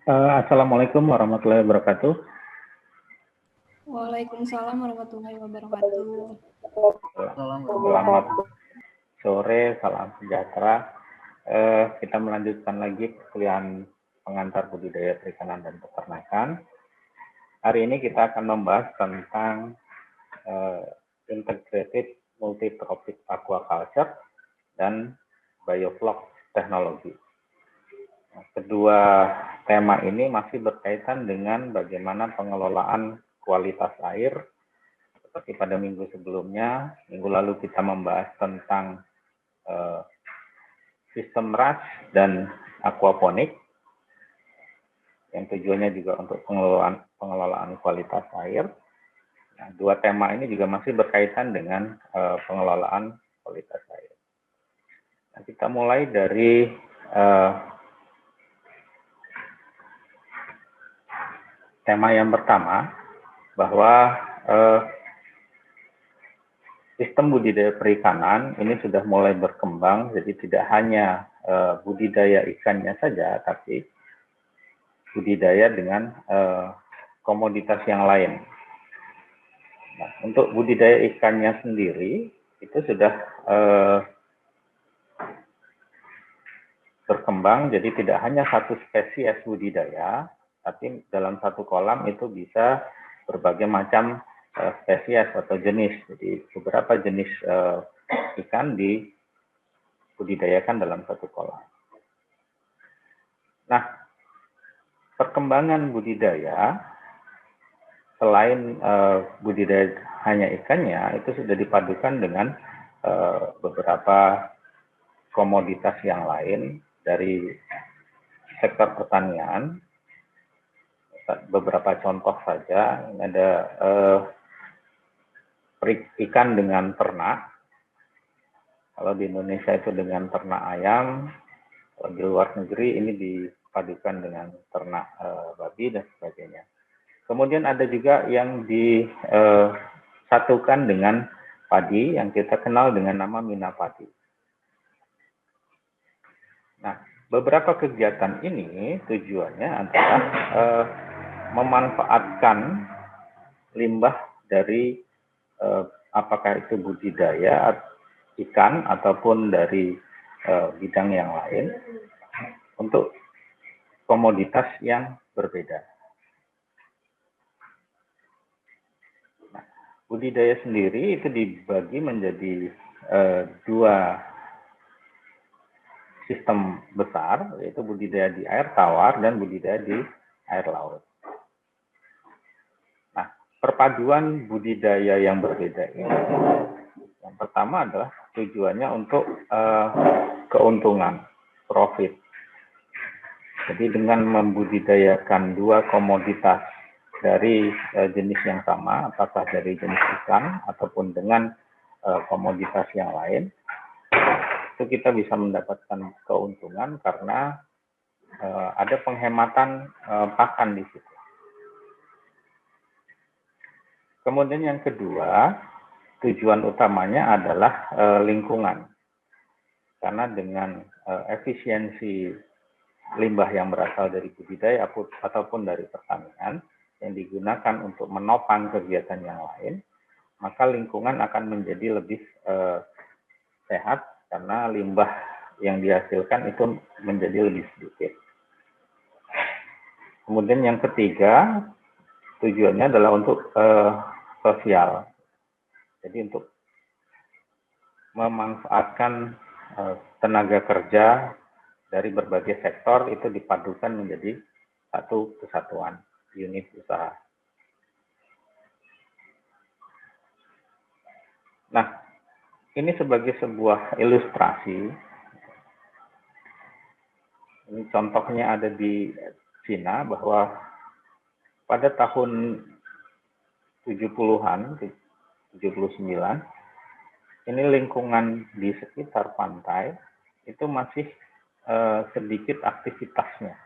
Assalamualaikum warahmatullahi wabarakatuh. Waalaikumsalam warahmatullahi wabarakatuh. Selamat sore, salam sejahtera. Kita melanjutkan lagi perkuliahan pengantar budidaya perikanan dan peternakan. Hari ini kita akan membahas tentang integrated multi-trophic aquaculture dan biofloc teknologi. Kedua tema ini masih berkaitan dengan bagaimana pengelolaan kualitas air. Seperti pada minggu sebelumnya, minggu lalu kita membahas tentang sistem RAS dan aquaponik, yang tujuannya juga untuk pengelolaan kualitas air. Nah, dua tema ini juga masih berkaitan dengan pengelolaan kualitas air. Nah, kita mulai dari tema yang pertama, bahwa sistem budidaya perikanan ini sudah mulai berkembang, jadi tidak hanya budidaya ikannya saja, tapi budidaya dengan komoditas yang lain. Nah, untuk budidaya ikannya sendiri, itu sudah berkembang, jadi tidak hanya satu spesies budidaya, tapi dalam satu kolam itu bisa berbagai macam spesies atau jenis. Jadi beberapa jenis ikan dibudidayakan dalam satu kolam. Nah, perkembangan budidaya selain budidaya hanya ikannya, itu sudah dipadukan dengan beberapa komoditas yang lain dari sektor pertanian. Beberapa contoh saja, ada ikan dengan ternak. Kalau di Indonesia itu dengan ternak ayam, kalau di luar negeri ini dipadukan dengan ternak babi dan sebagainya. Kemudian ada juga yang disatukan dengan padi yang kita kenal dengan nama minapadi. Nah, beberapa kegiatan ini tujuannya adalah memanfaatkan limbah dari apakah itu budidaya ikan ataupun dari bidang yang lain untuk komoditas yang berbeda. Nah, budidaya sendiri itu dibagi menjadi dua sistem besar, yaitu budidaya di air tawar dan budidaya di air laut. Nah, perpaduan budidaya yang berbeda ini, yang pertama adalah tujuannya untuk keuntungan, profit. Jadi dengan membudidayakan dua komoditas dari jenis yang sama, apakah dari jenis ikan ataupun dengan komoditas yang lain, itu kita bisa mendapatkan keuntungan karena ada penghematan pakan di situ. Kemudian yang kedua, tujuan utamanya adalah lingkungan. Karena dengan efisiensi limbah yang berasal dari budidaya ataupun dari pertanian yang digunakan untuk menopang kegiatan yang lain, maka lingkungan akan menjadi lebih sehat karena limbah yang dihasilkan itu menjadi lebih sedikit. Kemudian yang ketiga, tujuannya adalah untuk sosial. Jadi untuk memanfaatkan tenaga kerja dari berbagai sektor itu dipadukan menjadi satu kesatuan, unit usaha. Nah, ini sebagai sebuah ilustrasi. Ini contohnya ada di Cina bahwa pada tahun 70-an, 79, ini lingkungan di sekitar pantai itu masih sedikit aktivitasnya.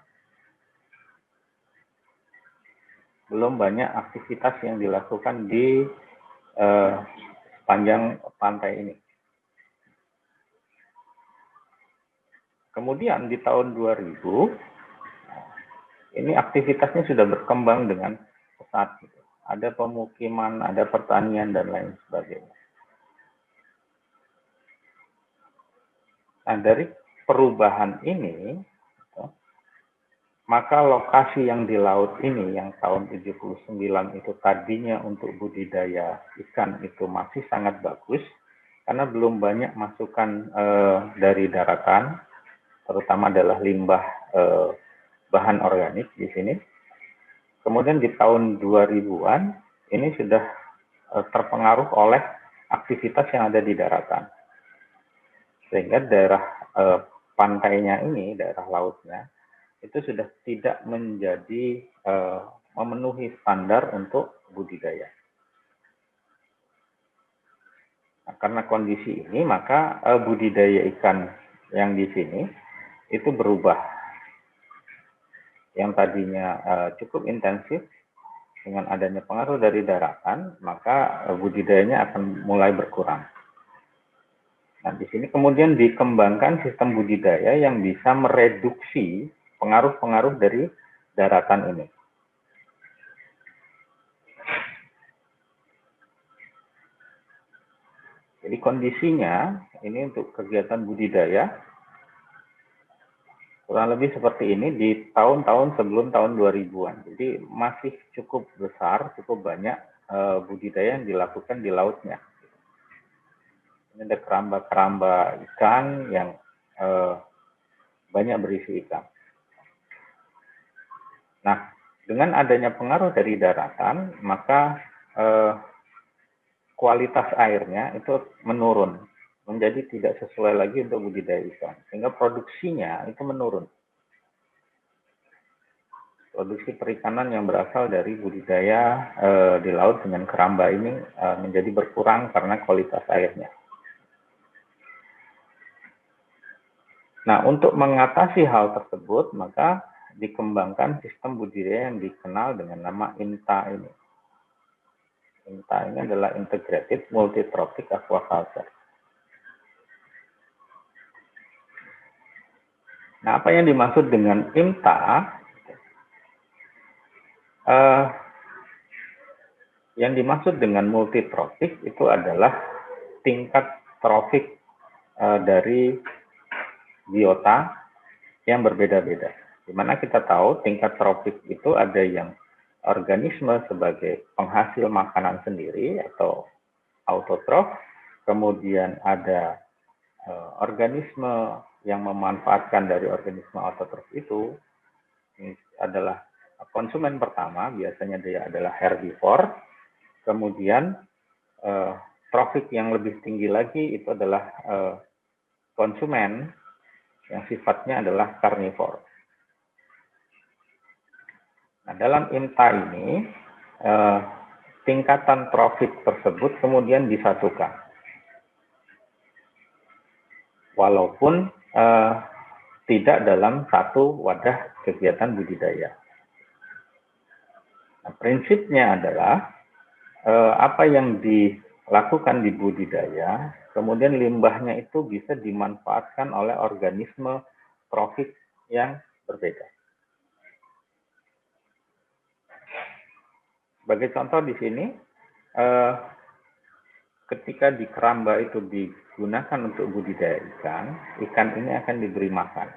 Belum banyak aktivitas yang dilakukan di sepanjang pantai ini. Kemudian di tahun 2000, ini aktivitasnya sudah berkembang dengan pesat. Gitu. Ada pemukiman, ada pertanian, dan lain sebagainya. Nah, dari perubahan ini, maka lokasi yang di laut ini yang tahun 79 itu tadinya untuk budidaya ikan itu masih sangat bagus, karena belum banyak masukan dari daratan, terutama adalah limbah bahan organik di sini. Kemudian di tahun 2000-an ini sudah terpengaruh oleh aktivitas yang ada di daratan. Sehingga daerah pantainya ini, daerah lautnya, itu sudah tidak menjadi memenuhi standar untuk budidaya. Nah, karena kondisi ini, maka budidaya ikan yang di sini itu berubah. Yang tadinya cukup intensif, dengan adanya pengaruh dari daratan, maka budidayanya akan mulai berkurang. Nah, di sini kemudian dikembangkan sistem budidaya yang bisa mereduksi pengaruh-pengaruh dari daratan ini. Jadi kondisinya ini untuk kegiatan budidaya kurang lebih seperti ini di tahun-tahun sebelum tahun 2000-an. Jadi masih cukup besar, cukup banyak budidaya yang dilakukan di lautnya. Ini ada keramba-keramba ikan yang banyak berisi ikan. Nah, dengan adanya pengaruh dari daratan, maka kualitas airnya itu menurun, menjadi tidak sesuai lagi untuk budidaya ikan, sehingga produksinya itu menurun. Produksi perikanan yang berasal dari budidaya di laut dengan keramba ini menjadi berkurang karena kualitas airnya. Nah, untuk mengatasi hal tersebut, maka dikembangkan sistem budidaya yang dikenal dengan nama INTA ini. INTA ini adalah Integrated Multi-Trophic Aquaculture. Nah, apa yang dimaksud dengan INTA? Yang dimaksud dengan multi-tropik itu adalah tingkat trofik dari biota yang berbeda-beda. Dimana kita tahu tingkat tropik itu ada yang organisme sebagai penghasil makanan sendiri atau autotrof, kemudian ada organisme yang memanfaatkan dari organisme autotrof itu. Ini adalah konsumen pertama, biasanya dia adalah herbivore, kemudian trofik yang lebih tinggi lagi itu adalah konsumen yang sifatnya adalah karnivor. Nah, dalam INTA ini, tingkatan trofik tersebut kemudian disatukan. Walaupun tidak dalam satu wadah kegiatan budidaya. Nah, prinsipnya adalah apa yang dilakukan di budidaya, kemudian limbahnya itu bisa dimanfaatkan oleh organisme trofik yang berbeda. Sebagai contoh di sini, ketika di keramba itu digunakan untuk budidaya ikan ini akan diberi makan.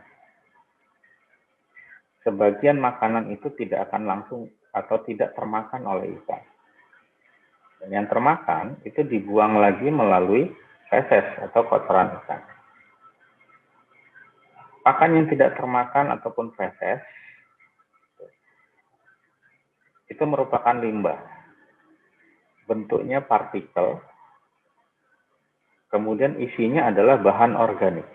Sebagian makanan itu tidak akan langsung atau tidak termakan oleh ikan. Dan yang termakan itu dibuang lagi melalui feses atau kotoran ikan. Pakan yang tidak termakan ataupun feses itu merupakan limbah. Bentuknya partikel, kemudian isinya adalah bahan organik.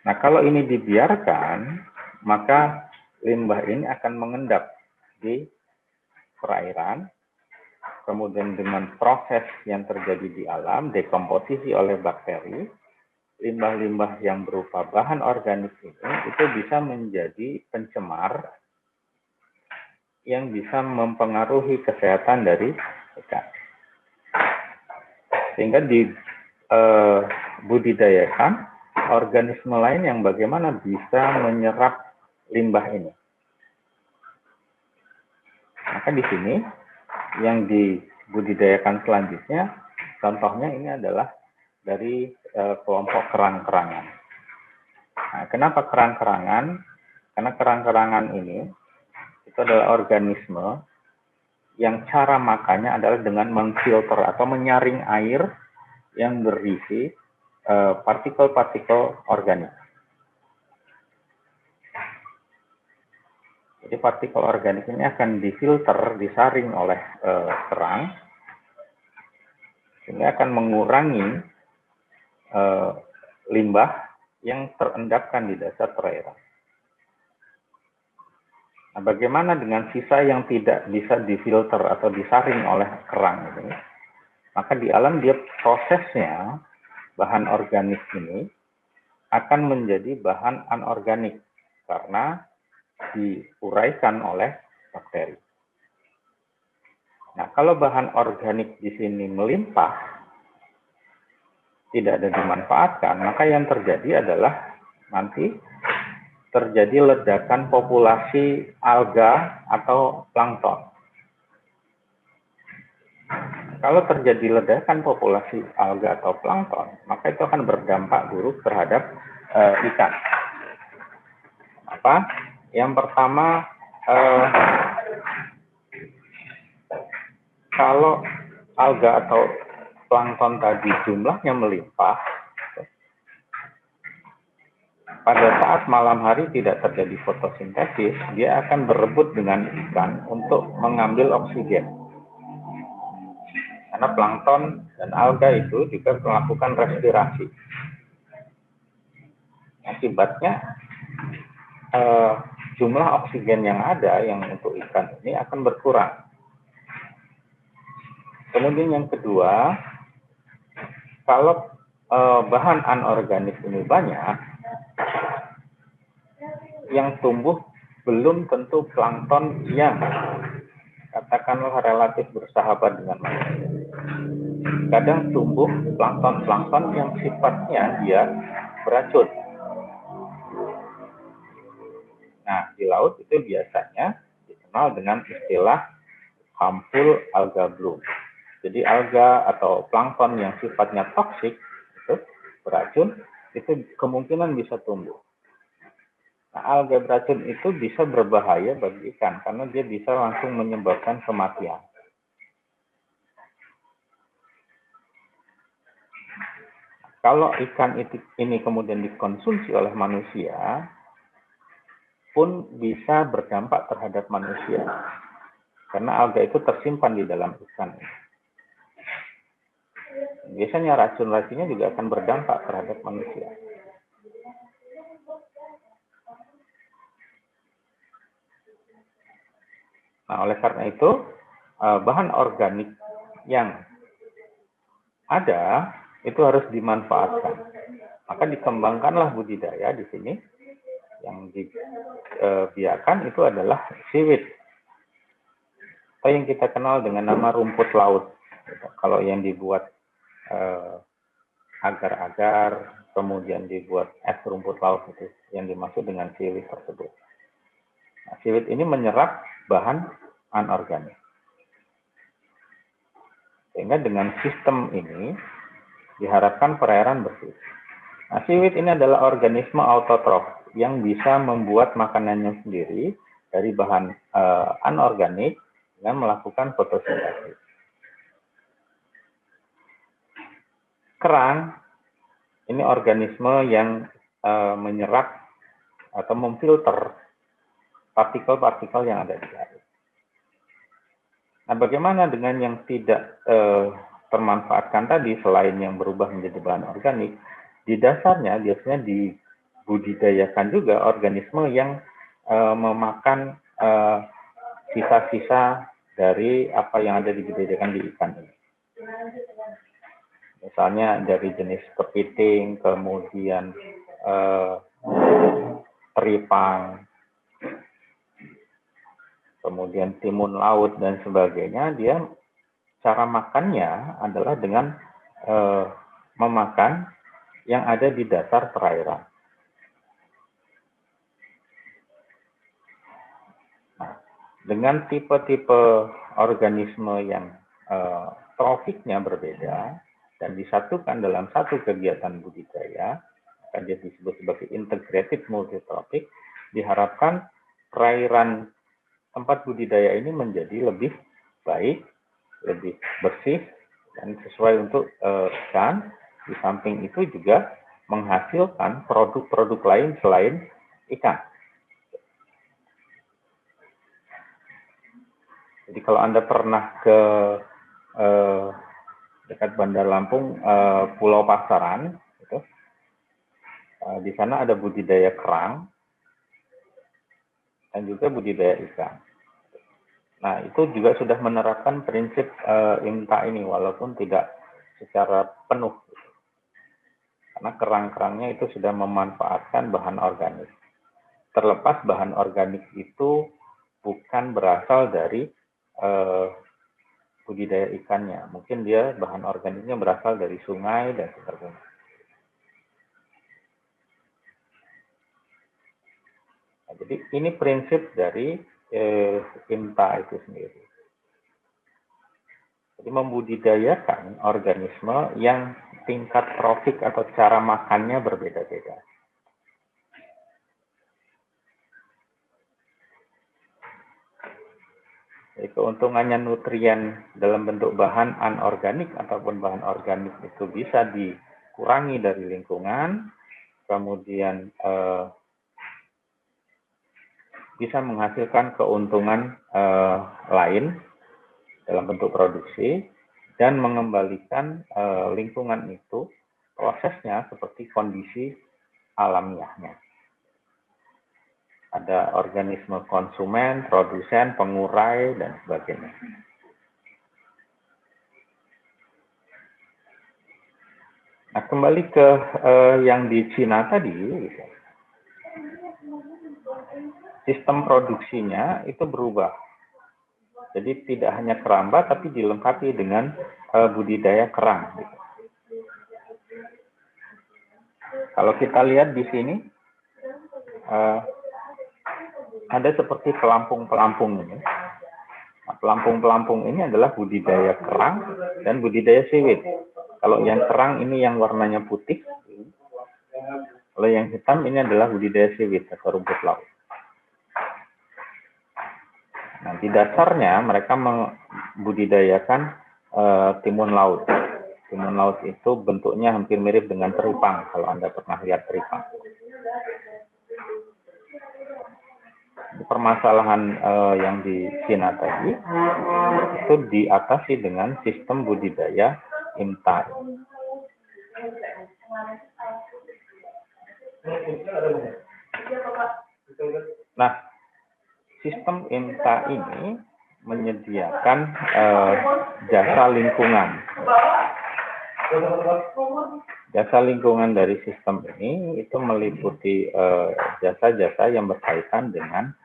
Nah, kalau ini dibiarkan, maka limbah ini akan mengendap di perairan, kemudian dengan proses yang terjadi di alam, dekomposisi oleh bakteri, limbah-limbah yang berupa bahan organik ini itu bisa menjadi pencemar yang bisa mempengaruhi kesehatan dari ikan. Sehingga dibudidayakan organisme lain yang bagaimana bisa menyerap limbah ini. Maka di sini yang dibudidayakan selanjutnya, contohnya ini adalah dari kelompok kerang-kerangan. Nah, kenapa kerang-kerangan? Karena kerang-kerangan ini itu adalah organisme yang cara makannya adalah dengan memfilter atau menyaring air yang berisi partikel-partikel organik. Jadi partikel organik ini akan difilter, disaring oleh kerang, sehingga akan mengurangi limbah yang terendapkan di dasar perairan. Nah, bagaimana dengan sisa yang tidak bisa difilter atau disaring oleh kerang ini? Maka di alam dia prosesnya bahan organik ini akan menjadi bahan anorganik karena diuraikan oleh bakteri. Nah, kalau bahan organik di sini melimpah, tidak ada dimanfaatkan, maka yang terjadi adalah nanti terjadi ledakan populasi alga atau plankton. Kalau terjadi ledakan populasi alga atau plankton, maka itu akan berdampak buruk terhadap ikan. Apa? Yang pertama, kalau alga atau plankton tadi jumlahnya melimpah, pada saat malam hari tidak terjadi fotosintesis, dia akan berebut dengan ikan untuk mengambil oksigen. Karena plankton dan alga itu juga melakukan respirasi. Akibatnya, jumlah oksigen yang ada yang untuk ikan ini akan berkurang. Kemudian yang kedua, kalau bahan anorganik ini banyak, yang tumbuh belum tentu plankton yang katakanlah relatif bersahabat dengan manusia. Kadang tumbuh plankton-plankton yang sifatnya dia beracun. Nah, di laut itu biasanya dikenal dengan istilah harmful alga bloom. Jadi alga atau plankton yang sifatnya toksik, itu beracun, itu kemungkinan bisa tumbuh. Nah, alga beracun itu bisa berbahaya bagi ikan karena dia bisa langsung menyebabkan kematian. Kalau ikan ini kemudian dikonsumsi oleh manusia, pun bisa berdampak terhadap manusia. Karena alga itu tersimpan di dalam ikan. Biasanya racun-racunnya juga akan berdampak terhadap manusia. Nah, oleh karena itu, bahan organik yang ada itu harus dimanfaatkan. Maka dikembangkanlah budidaya di sini. Yang dibiarkan itu adalah seaweed. Atau yang kita kenal dengan nama rumput laut. Kalau yang dibuat agar-agar, kemudian dibuat es rumput laut itu yang dimaksud dengan seaweed tersebut. Nah, seaweed ini menyerap bahan anorganik. Sehingga dengan sistem ini diharapkan perairan bersih. Nah, seaweed ini adalah organisme autotrof yang bisa membuat makanannya sendiri dari bahan anorganik dengan melakukan fotosintesis. Kerang ini organisme yang menyerap atau memfilter partikel-partikel yang ada di air. Nah, bagaimana dengan yang tidak termanfaatkan tadi, selain yang berubah menjadi bahan organik, di dasarnya biasanya dibudidayakan juga organisme yang memakan sisa-sisa dari apa yang ada dibudidayakan di ikan ini. Misalnya dari jenis kepiting, kemudian teripang, kemudian timun laut dan sebagainya, dia cara makannya adalah dengan memakan yang ada di dasar perairan. Nah, dengan tipe-tipe organisme yang trofiknya berbeda dan disatukan dalam satu kegiatan budidaya, maka dia disebut sebagai integrated multitropik, diharapkan perairan tempat budidaya ini menjadi lebih baik, lebih bersih, dan sesuai untuk ikan. Di samping itu juga menghasilkan produk-produk lain selain ikan. Jadi kalau Anda pernah ke dekat Bandar Lampung, Pulau Pasaran, gitu, di sana ada budidaya kerang dan juga budidaya ikan. Nah, itu juga sudah menerapkan prinsip IMTA ini, walaupun tidak secara penuh. Karena kerang-kerangnya itu sudah memanfaatkan bahan organik. Terlepas bahan organik itu bukan berasal dari budidaya ikannya. Mungkin dia bahan organiknya berasal dari sungai dan sebagainya. Nah, jadi ini prinsip dari IMTA itu sendiri. Jadi membudidayakan organisme yang tingkat trofik atau cara makannya berbeda-beda. Jadi keuntungannya nutrien dalam bentuk bahan anorganik ataupun bahan organik itu bisa dikurangi dari lingkungan, kemudian bisa menghasilkan keuntungan lain dalam bentuk produksi dan mengembalikan lingkungan itu prosesnya seperti kondisi alamiahnya. Ada organisme konsumen, produsen, pengurai, dan sebagainya. Nah, kembali ke yang di Cina tadi, sistem produksinya itu berubah. Jadi tidak hanya keramba, tapi dilengkapi dengan budidaya kerang. Gitu. Kalau kita lihat di sini, ada seperti pelampung-pelampung ini. Nah, pelampung-pelampung ini adalah budidaya kerang dan budidaya siwit. Kalau yang kerang ini yang warnanya putih, kalau yang hitam ini adalah budidaya siwit atau rumput laut. Nah, di dasarnya mereka membudidayakan timun laut. Timun laut itu bentuknya hampir mirip dengan teripang, kalau Anda pernah lihat teripang. Permasalahan yang di Cina tadi itu diatasi dengan sistem budidaya IMTA. Nah, sistem IMTA ini menyediakan jasa lingkungan. Jasa lingkungan dari sistem ini itu meliputi jasa-jasa yang berkaitan dengan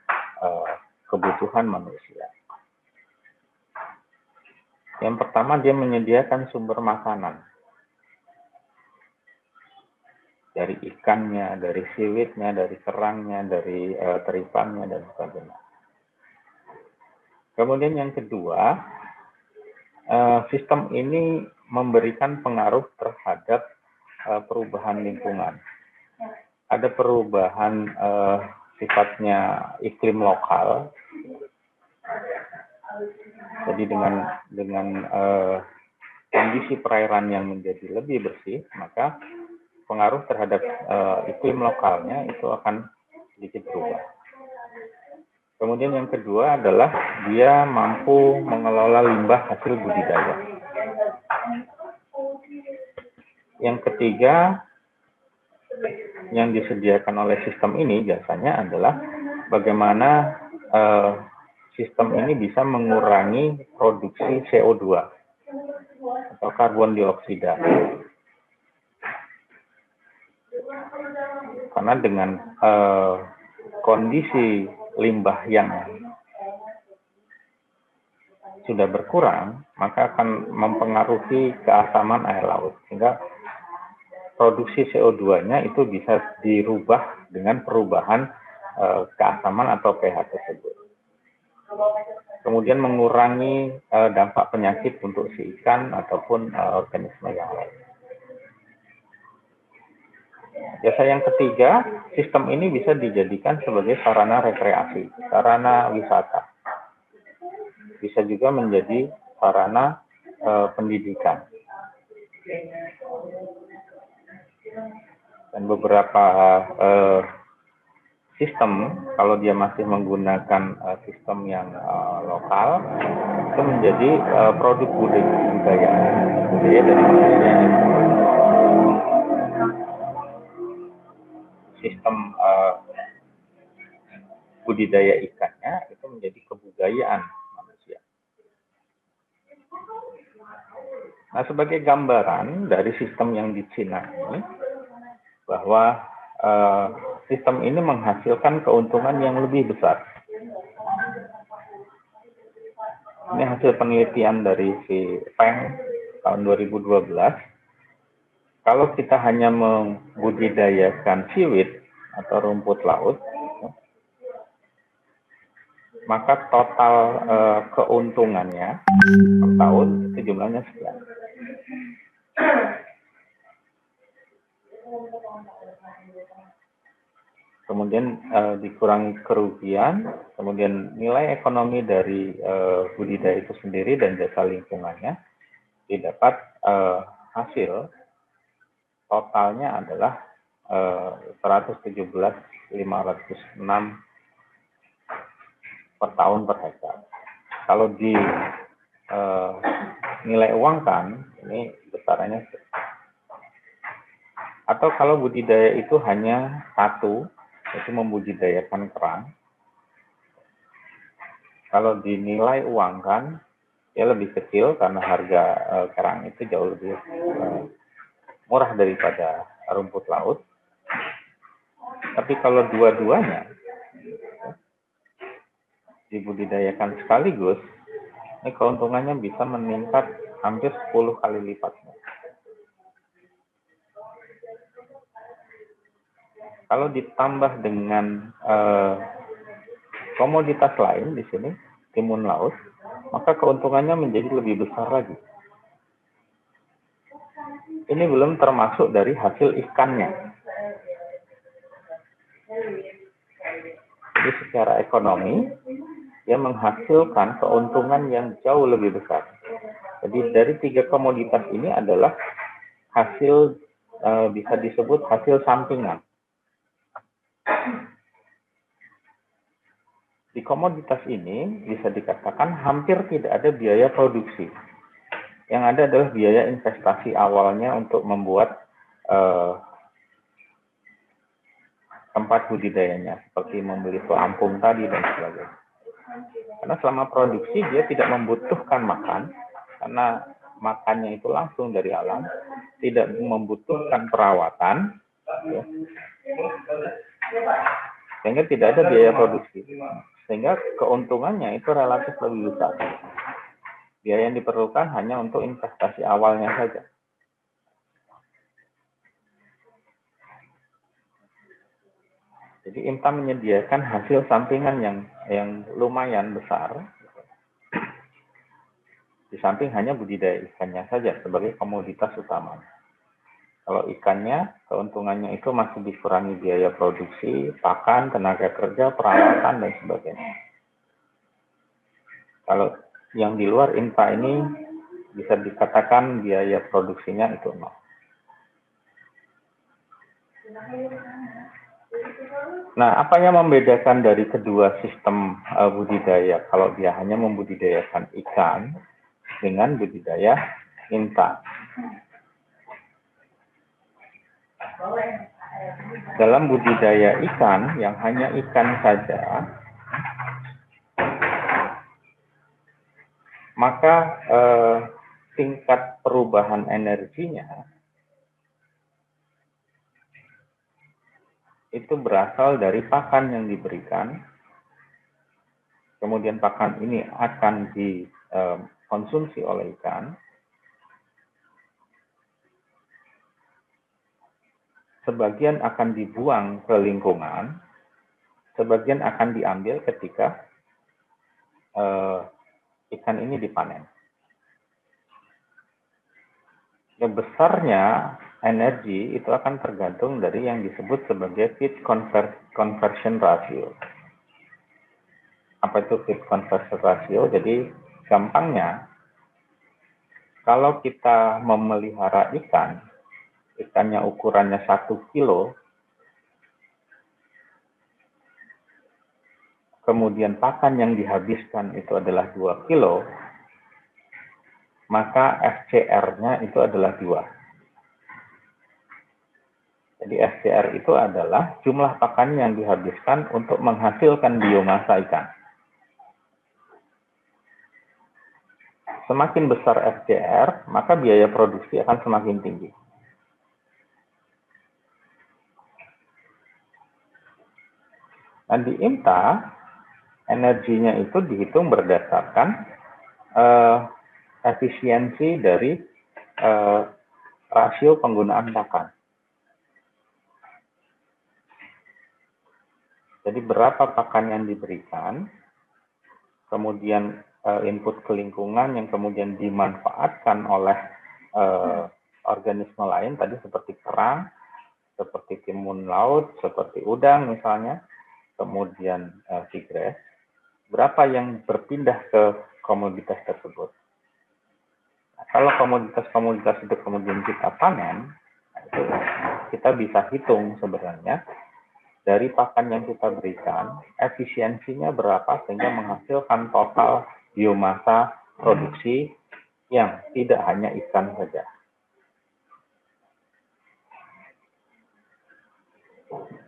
kebutuhan manusia. Yang pertama, dia menyediakan sumber makanan. Dari ikannya, dari siwitnya, dari kerangnya, dari teripangnya, dan sebagainya. Kemudian yang kedua, sistem ini memberikan pengaruh terhadap perubahan lingkungan. Ada perubahan sifatnya iklim lokal. Jadi dengan kondisi perairan yang menjadi lebih bersih, maka pengaruh terhadap iklim lokalnya itu akan sedikit berubah. Kemudian yang kedua adalah dia mampu mengelola limbah hasil budidaya. Yang ketiga yang disediakan oleh sistem ini jasanya adalah bagaimana sistem ini bisa mengurangi produksi CO2 atau karbon dioksida. Karena dengan kondisi limbah yang sudah berkurang, maka akan mempengaruhi keasaman air laut. Sehingga produksi CO2-nya itu bisa dirubah dengan perubahan keasaman atau pH tersebut. Kemudian mengurangi dampak penyakit untuk si ikan ataupun organisme yang lain. Jasa yang ketiga, sistem ini bisa dijadikan sebagai sarana rekreasi, sarana wisata. Bisa juga menjadi sarana pendidikan. Dan beberapa sistem, kalau dia masih menggunakan sistem yang lokal, itu menjadi produk budaya dari manusia. Sistem budidaya ikannya itu menjadi kebudayaan manusia. Nah, sebagai gambaran dari sistem yang di Cina ini, bahwa sistem ini menghasilkan keuntungan yang lebih besar. Ini hasil penelitian dari si Peng tahun 2012. Kalau kita hanya membudidayakan seaweed atau rumput laut, maka total keuntungannya per tahun itu jumlahnya sekian. Kemudian dikurangi kerugian, kemudian nilai ekonomi dari budidaya itu sendiri dan jasa lingkungannya didapat hasil totalnya adalah 117.506 per tahun per hektar. Kalau di nilai uangkan, ini besarannya. Atau kalau budidaya itu hanya satu, yaitu membudidayakan kerang. Kalau dinilai uangkan, ya lebih kecil karena harga kerang itu jauh lebih murah daripada rumput laut. Tapi kalau dua-duanya dibudidayakan sekaligus, ini keuntungannya bisa meningkat hampir 10 kali lipatnya. Kalau ditambah dengan komoditas lain di sini, timun laut, maka keuntungannya menjadi lebih besar lagi. Ini belum termasuk dari hasil ikannya. Jadi secara ekonomi, dia menghasilkan keuntungan yang jauh lebih besar. Jadi dari 3 komoditas ini adalah hasil, bisa disebut hasil sampingan. Di komoditas ini bisa dikatakan hampir tidak ada biaya produksi. Yang ada adalah biaya investasi awalnya untuk membuat tempat budidayanya, seperti membeli pelampung tadi dan sebagainya. Karena selama produksi dia tidak membutuhkan makan, karena makannya itu langsung dari alam, tidak membutuhkan perawatan, ya. Sehingga tidak ada biaya produksi. Sehingga keuntungannya itu relatif lebih besar. Biaya yang diperlukan hanya untuk investasi awalnya saja. Jadi IMTA menyediakan hasil sampingan yang lumayan besar. Di samping hanya budidaya ikannya saja sebagai komoditas utama. Kalau ikannya, keuntungannya itu masih dikurangi biaya produksi, pakan, tenaga kerja, perawatan, dan sebagainya. Kalau yang di luar IMTA ini bisa dikatakan biaya produksinya itu nol. Nah, apa yang membedakan dari kedua sistem budidaya kalau dia hanya membudidayakan ikan dengan budidaya IMTA? Dalam budidaya ikan yang hanya ikan saja, maka tingkat perubahan energinya itu berasal dari pakan yang diberikan. Kemudian pakan ini akan dikonsumsi oleh ikan. sebagian akan dibuang ke lingkungan, sebagian akan diambil ketika ikan ini dipanen. Besarnya energi itu akan tergantung dari yang disebut sebagai feed conversion ratio. Apa itu feed conversion ratio? Jadi gampangnya, kalau kita memelihara ikan, ikannya ukurannya 1 kilo, kemudian pakan yang dihabiskan itu adalah 2 kilo, maka FCR-nya itu adalah 2. Jadi FCR itu adalah jumlah pakan yang dihabiskan untuk menghasilkan biomasa ikan. Semakin besar FCR, maka biaya produksi akan semakin tinggi. Nah, di IMTA, energinya itu dihitung berdasarkan efisiensi dari rasio penggunaan pakan. Jadi berapa pakan yang diberikan, kemudian input ke lingkungan yang kemudian dimanfaatkan oleh organisme lain, tadi seperti kerang, seperti timun laut, seperti udang misalnya, kemudian seagrass, berapa yang berpindah ke komoditas tersebut. Nah, kalau komoditas-komoditas itu kemudian kita panen, nah itu kita bisa hitung sebenarnya dari pakan yang kita berikan, efisiensinya berapa sehingga menghasilkan total biomasa produksi yang tidak hanya ikan saja.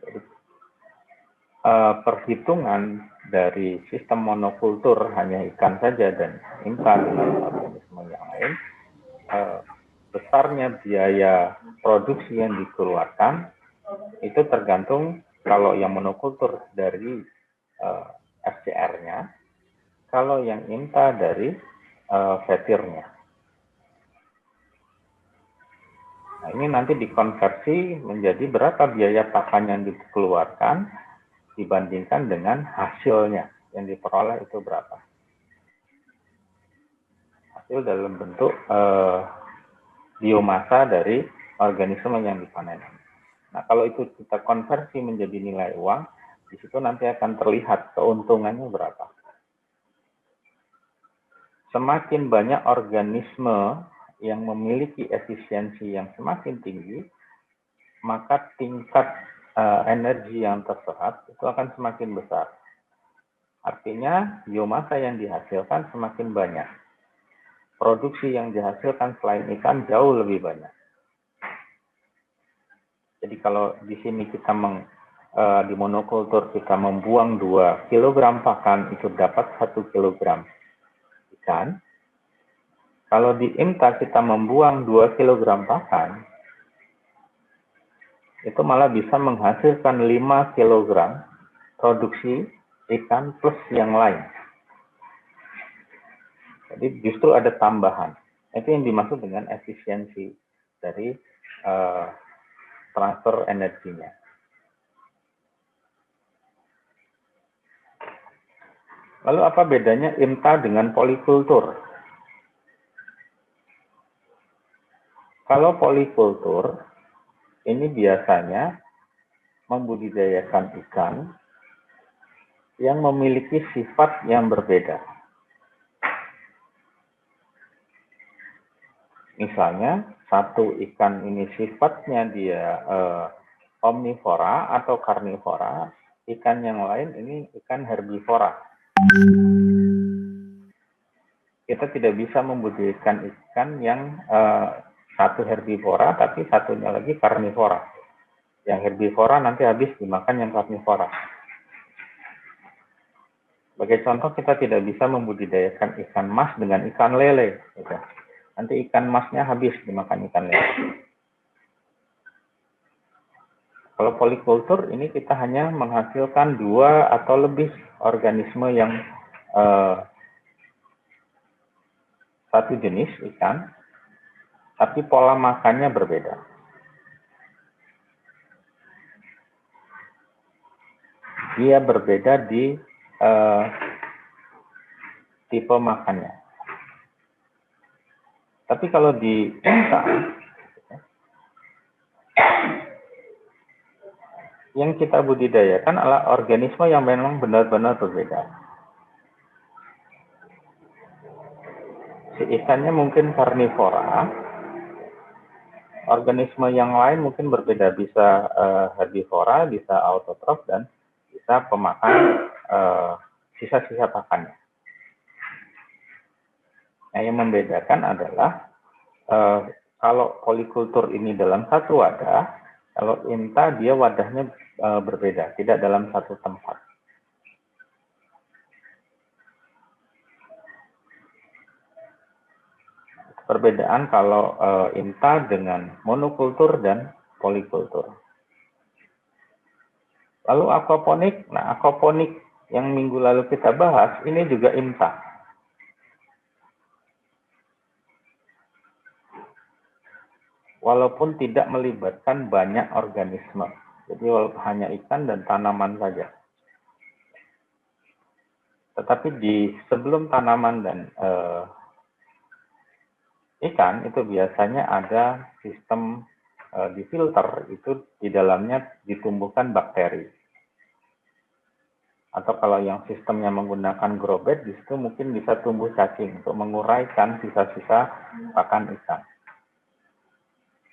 Jadi, perhitungan dari sistem monokultur hanya ikan saja dan IMTA dengan organisme yang lain, besarnya biaya produksi yang dikeluarkan itu tergantung. Kalau yang monokultur dari FCR-nya, kalau yang IMTA dari fetirnya. Nah, ini nanti dikonversi menjadi berapa biaya pakan yang dikeluarkan dibandingkan dengan hasilnya yang diperoleh itu berapa. Hasil dalam bentuk biomasa dari organisme yang dipanen. Nah, kalau itu kita konversi menjadi nilai uang, di situ nanti akan terlihat keuntungannya berapa. Semakin banyak organisme yang memiliki efisiensi yang semakin tinggi, maka tingkat energi yang terserap itu akan semakin besar. Artinya, biomasa yang dihasilkan semakin banyak. Produksi yang dihasilkan selain ikan jauh lebih banyak. Jadi kalau di sini kita di monokultur kita membuang 2 kg pakan, itu dapat 1 kg ikan. Kalau di IMTA kita membuang 2 kg pakan, itu malah bisa menghasilkan 5 kg produksi ikan plus yang lain. Jadi justru ada tambahan. Itu yang dimaksud dengan efisiensi dari transfer energinya. Lalu apa bedanya IMTA dengan polikultur? Kalau polikultur, ini biasanya membudidayakan ikan yang memiliki sifat yang berbeda. Misalnya, satu ikan ini sifatnya dia omnivora atau karnivora, ikan yang lain ini ikan herbivora. Kita tidak bisa membudidayakan ikan yang satu herbivora, tapi satunya lagi karnivora. Yang herbivora nanti habis dimakan yang karnivora. Sebagai contoh, kita tidak bisa membudidayakan ikan mas dengan ikan lele. Gitu. Nanti ikan masnya habis dimakan ikan lele. Kalau polikultur, ini kita hanya menghasilkan 2 atau lebih organisme yang satu jenis ikan, tapi pola makannya berbeda. dia berbeda di tipe makannya. Tapi kalau di INTA, yang kita budidayakan adalah organisme yang memang benar-benar berbeda. Si ikannya mungkin karnivora, organisme yang lain mungkin berbeda, bisa herbivora, bisa autotrof, dan bisa pemakan sisa-sisa pakannya. Nah, yang membedakan adalah kalau polikultur ini dalam satu wadah, kalau INTA dia wadahnya berbeda, tidak dalam satu tempat. Perbedaan kalau INTA dengan monokultur dan polikultur. Lalu aquaponik, nah aquaponik yang minggu lalu kita bahas, ini juga INTA. Walaupun tidak melibatkan banyak organisme. Jadi hanya ikan dan tanaman saja. Tetapi di sebelum tanaman dan ikan itu biasanya ada sistem di filter, itu di dalamnya ditumbuhkan bakteri. Atau kalau yang sistemnya menggunakan grow bed, di situ mungkin bisa tumbuh cacing untuk menguraikan sisa-sisa pakan ikan.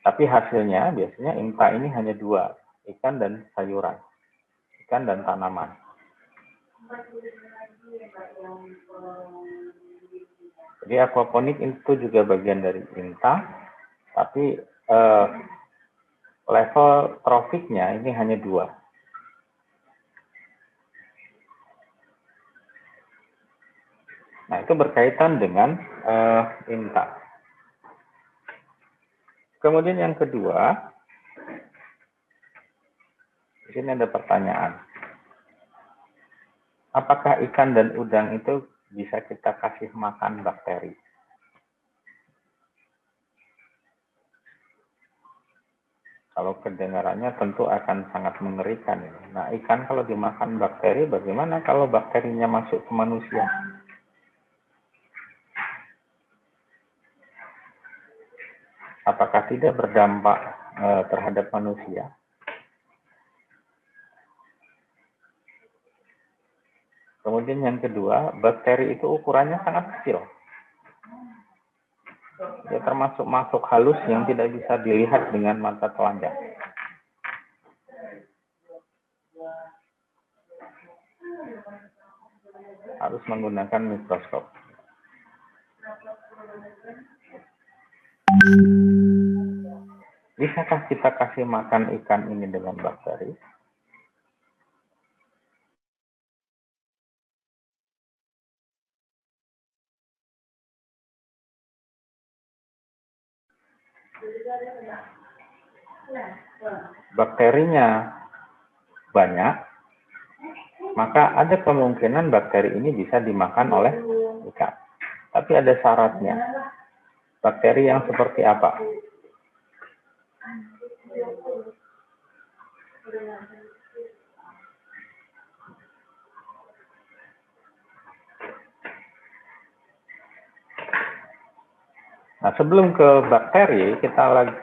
Tapi hasilnya biasanya INTA ini hanya dua, ikan dan sayuran, ikan dan tanaman. Jadi aquaponik itu juga bagian dari INTA, tapi level trofiknya ini hanya dua. Nah, itu berkaitan dengan INTA. Kemudian yang kedua, di sini ada pertanyaan. Apakah ikan dan udang itu bisa kita kasih makan bakteri? Kalau kedengarannya tentu akan sangat mengerikan. Nah, ikan kalau dimakan bakteri, bagaimana kalau bakterinya masuk ke manusia? Apakah tidak berdampak terhadap manusia? Kemudian yang kedua, bakteri itu ukurannya sangat kecil. Dia termasuk makhluk halus yang tidak bisa dilihat dengan mata telanjang. Harus menggunakan mikroskop. Bisakah kita kasih makan ikan ini dengan bakteri? Bakterinya banyak, maka ada kemungkinan bakteri ini bisa dimakan oleh ikan. Tapi ada syaratnya. Bakteri yang seperti apa? Nah, sebelum ke bakteri, kita lagi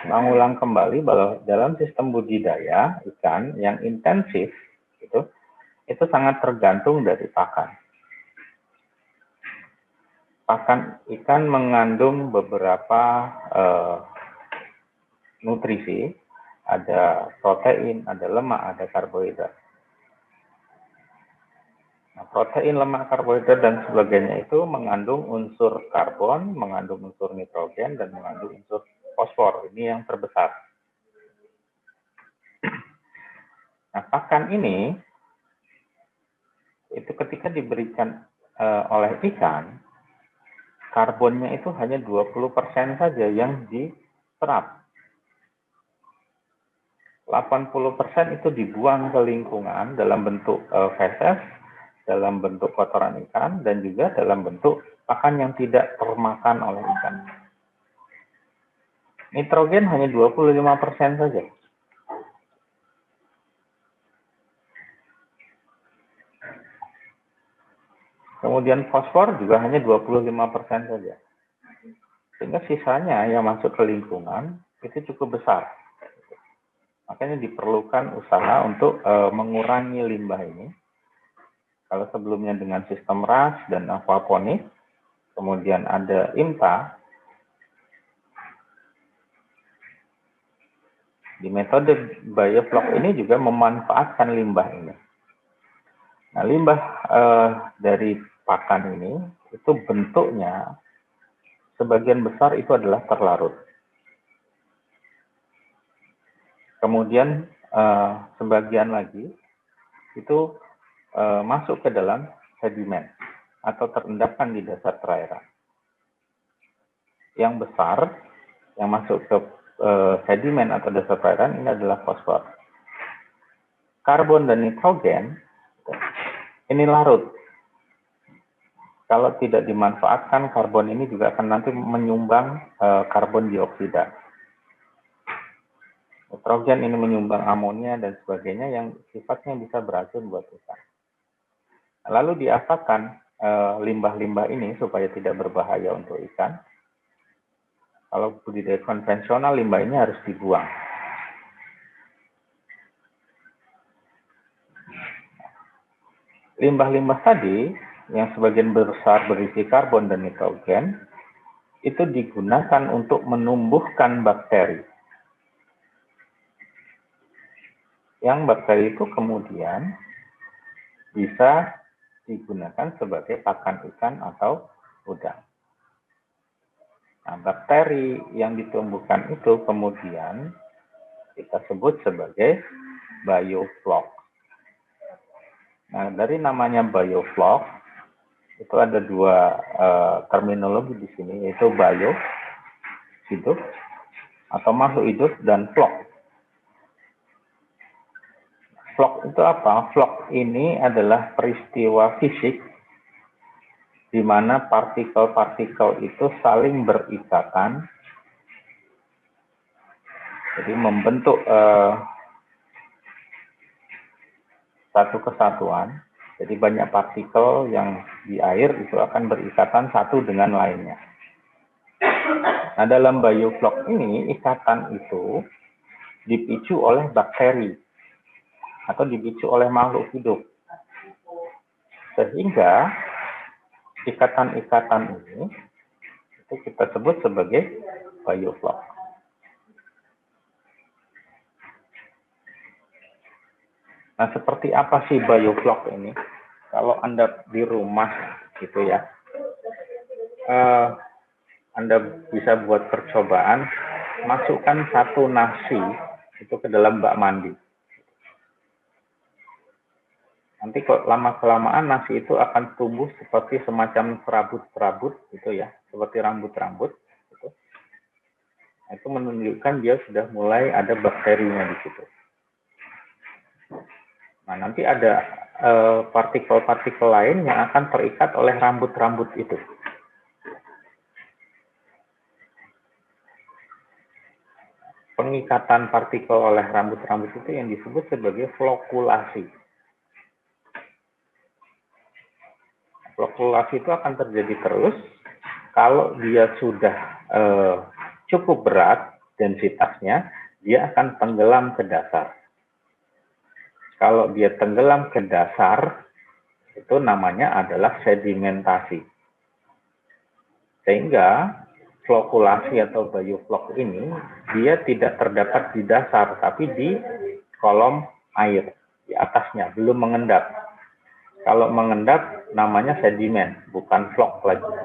mengulang kembali bahwa dalam sistem budidaya ikan yang intensif itu sangat tergantung dari pakan. Pakan ikan mengandung beberapa nutrisi, ada protein, ada lemak, ada karbohidrat. Nah, protein, lemak, karbohidrat, dan sebagainya itu mengandung unsur karbon, mengandung unsur nitrogen, dan mengandung unsur fosfor. Ini yang terbesar. Nah, pakan ini, itu ketika diberikan oleh ikan, karbonnya itu hanya 20% saja yang diserap. 80% itu dibuang ke lingkungan dalam bentuk feses, dalam bentuk kotoran ikan, dan juga dalam bentuk pakan yang tidak termakan oleh ikan. Nitrogen hanya 25% saja. Kemudian fosfor juga hanya 25% saja. Sehingga sisanya yang masuk ke lingkungan itu cukup besar. Makanya diperlukan usaha untuk mengurangi limbah ini. Kalau sebelumnya dengan sistem RAS dan aquaponik, kemudian ada IMTA, di metode biofloc ini juga memanfaatkan limbah ini. Nah, limbah dari pakan ini itu bentuknya sebagian besar itu adalah terlarut. Kemudian sebagian lagi itu masuk ke dalam sedimen atau terendapkan di dasar perairan. Yang besar yang masuk ke sedimen atau dasar perairan ini adalah fosfor. Karbon dan nitrogen ini larut. Kalau tidak dimanfaatkan, karbon ini juga akan nanti menyumbang karbon dioksida. Nitrogen ini menyumbang amonia dan sebagainya yang sifatnya bisa beracun buat ikan. Lalu diapakan limbah-limbah ini supaya tidak berbahaya untuk ikan? Kalau budidaya konvensional, limbah ini harus dibuang. Limbah-limbah tadi, yang sebagian besar berisi karbon dan nitrogen, itu digunakan untuk menumbuhkan bakteri. Yang bakteri itu kemudian bisa digunakan sebagai pakan ikan atau udang. Nah, bakteri yang ditumbuhkan itu kemudian kita sebut sebagai biofloc. Nah, dari namanya biofloc itu ada dua terminologi di sini, yaitu bio, hidup, atau makhluk hidup, dan floc. Floc itu apa? Floc ini adalah peristiwa fisik di mana partikel-partikel itu saling berikatan, jadi membentuk satu kesatuan. Jadi banyak partikel yang di air itu akan berikatan satu dengan lainnya. Nah, dalam biofloc ini, ikatan itu dipicu oleh bakteri atau dipicu oleh makhluk hidup. Sehingga ikatan-ikatan ini itu kita sebut sebagai biofloc. Nah, seperti apa sih biofloc ini? Kalau Anda di rumah gitu ya, Anda bisa buat percobaan, masukkan satu nasi itu ke dalam bak mandi. Nanti kok lama-kelamaan nasi itu akan tumbuh seperti semacam perabot-perabot gitu ya, seperti rambut-rambut. Gitu. Itu menunjukkan dia sudah mulai ada bakterinya di situ. Nah, nanti ada partikel-partikel lain yang akan terikat oleh rambut-rambut itu. Pengikatan partikel oleh rambut-rambut itu yang disebut sebagai flokulasi. Flokulasi itu akan terjadi terus kalau dia sudah cukup berat densitasnya, dia akan tenggelam ke dasar. Kalau dia tenggelam ke dasar, itu namanya adalah sedimentasi. Sehingga flokulasi atau biofloc ini, dia tidak terdapat di dasar, tapi di kolom air, di atasnya, belum mengendap. Kalau mengendap, namanya sedimen, bukan floc lagi.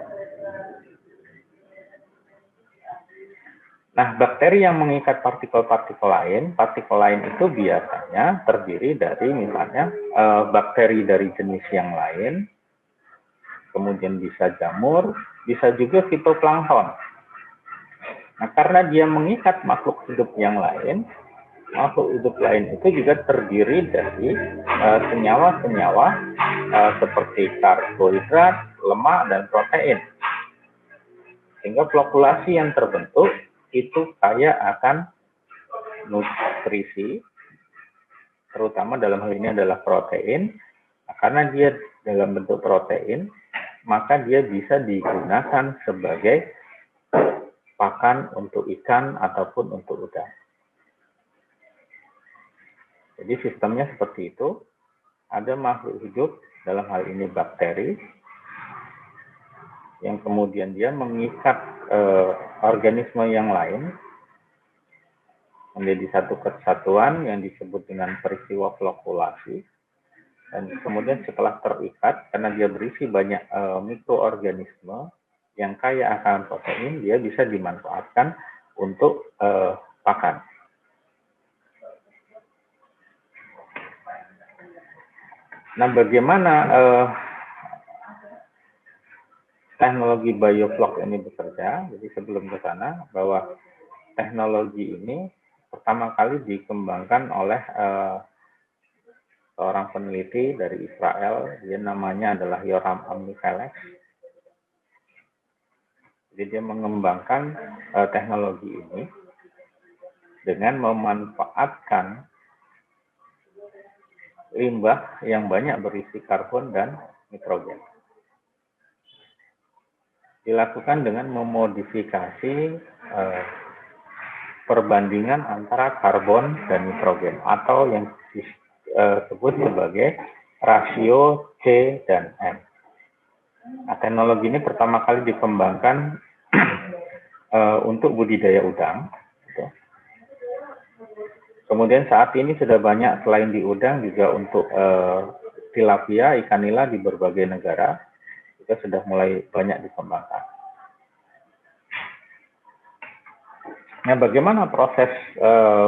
Nah, bakteri yang mengikat partikel-partikel lain itu biasanya terdiri dari misalnya bakteri dari jenis yang lain, kemudian bisa jamur, bisa juga fitoplankton. Nah, karena dia mengikat makhluk hidup yang lain, makhluk hidup lain itu juga terdiri dari senyawa-senyawa seperti karbohidrat, lemak, dan protein. Sehingga flokulasi yang terbentuk itu kaya akan nutrisi, terutama dalam hal ini adalah protein. Nah, karena dia dalam bentuk protein, maka dia bisa digunakan sebagai pakan untuk ikan ataupun untuk udang. Jadi sistemnya seperti itu. Ada makhluk hidup, dalam hal ini bakteri, yang kemudian dia mengikat organisme yang lain menjadi satu kesatuan yang disebut dengan peristiwa flokulasi. Dan kemudian setelah terikat, karena dia berisi banyak mikroorganisme yang kaya akan protein, dia bisa dimanfaatkan untuk pakan. Nah, bagaimana teknologi bioflok ini bekerja? Jadi sebelum ke sana, bahwa teknologi ini pertama kali dikembangkan oleh seorang peneliti dari Israel, dia namanya adalah Yoram Amichai. Jadi dia mengembangkan teknologi ini dengan memanfaatkan limbah yang banyak berisi karbon dan nitrogen. Dilakukan dengan memodifikasi perbandingan antara karbon dan nitrogen atau yang disebut sebagai rasio C dan N. Nah, teknologi ini pertama kali dikembangkan untuk budidaya udang. Kemudian saat ini sudah banyak selain di udang juga untuk tilapia, ikan nila di berbagai negara juga sudah mulai banyak dikembangkan. Nah, bagaimana proses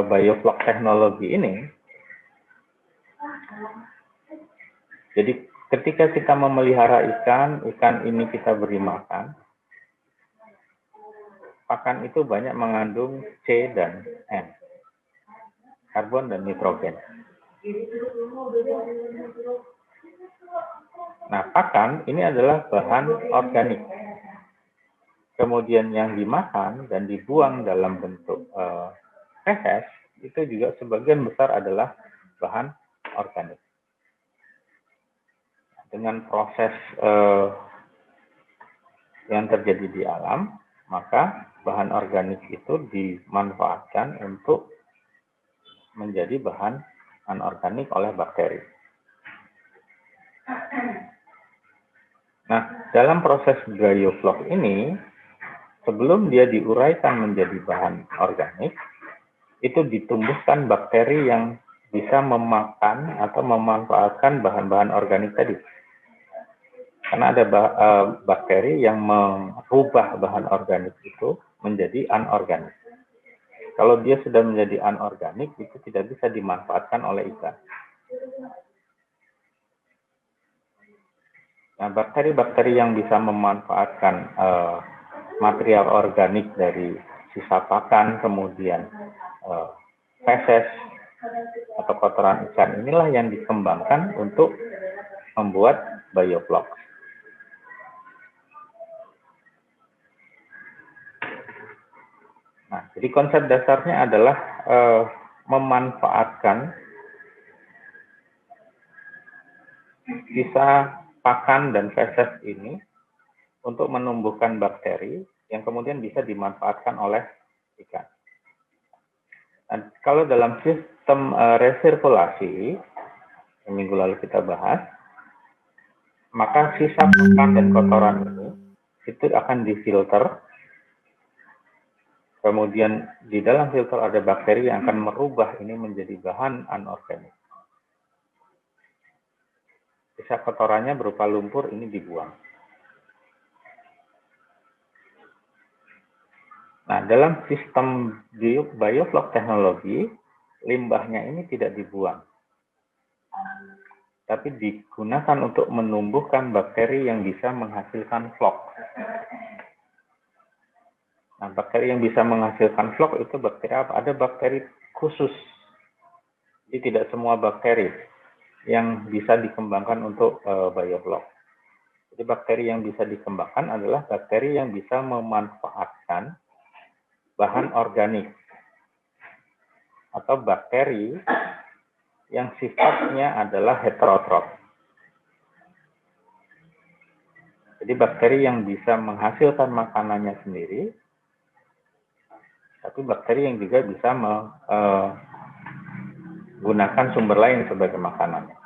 bioflok teknologi ini? Jadi ketika kita memelihara ikan, ikan ini kita beri makan, pakan itu banyak mengandung C dan N, karbon dan nitrogen. Nah, pakan ini adalah bahan organik. Kemudian yang dimakan dan dibuang dalam bentuk feses, itu juga sebagian besar adalah bahan organik. Dengan proses yang terjadi di alam, maka bahan organik itu dimanfaatkan untuk menjadi bahan anorganik oleh bakteri. Nah, dalam proses bioflok ini, sebelum dia diuraikan menjadi bahan organik, itu ditumbuhkan bakteri yang bisa memakan atau memanfaatkan bahan-bahan organik tadi. Karena ada bakteri yang merubah bahan organik itu menjadi anorganik. Kalau dia sudah menjadi anorganik, itu tidak bisa dimanfaatkan oleh ikan. Nah, bakteri-bakteri yang bisa memanfaatkan material organik dari sisa pakan, kemudian feses atau kotoran ikan, inilah yang dikembangkan untuk membuat bioflok. Nah, jadi konsep dasarnya adalah memanfaatkan sisa pakan dan feses ini untuk menumbuhkan bakteri yang kemudian bisa dimanfaatkan oleh ikan. Dan kalau dalam sistem resirkulasi yang minggu lalu kita bahas, maka sisa pakan dan kotoran ini itu akan difilter. Kemudian di dalam filter ada bakteri yang akan merubah ini menjadi bahan anorganik. Sisa kotorannya berupa lumpur ini dibuang. Nah, dalam sistem bioflok teknologi, limbahnya ini tidak dibuang, tapi digunakan untuk menumbuhkan bakteri yang bisa menghasilkan flok. Nah, bakteri yang bisa menghasilkan flok itu bakteri apa? Ada bakteri khusus. Jadi tidak semua bakteri yang bisa dikembangkan untuk bioflok. Jadi bakteri yang bisa dikembangkan adalah bakteri yang bisa memanfaatkan bahan organik atau bakteri yang sifatnya adalah heterotrof. Jadi bakteri yang bisa menghasilkan makanannya sendiri, tapi bakteri yang juga bisa menggunakan sumber lain sebagai makanannya.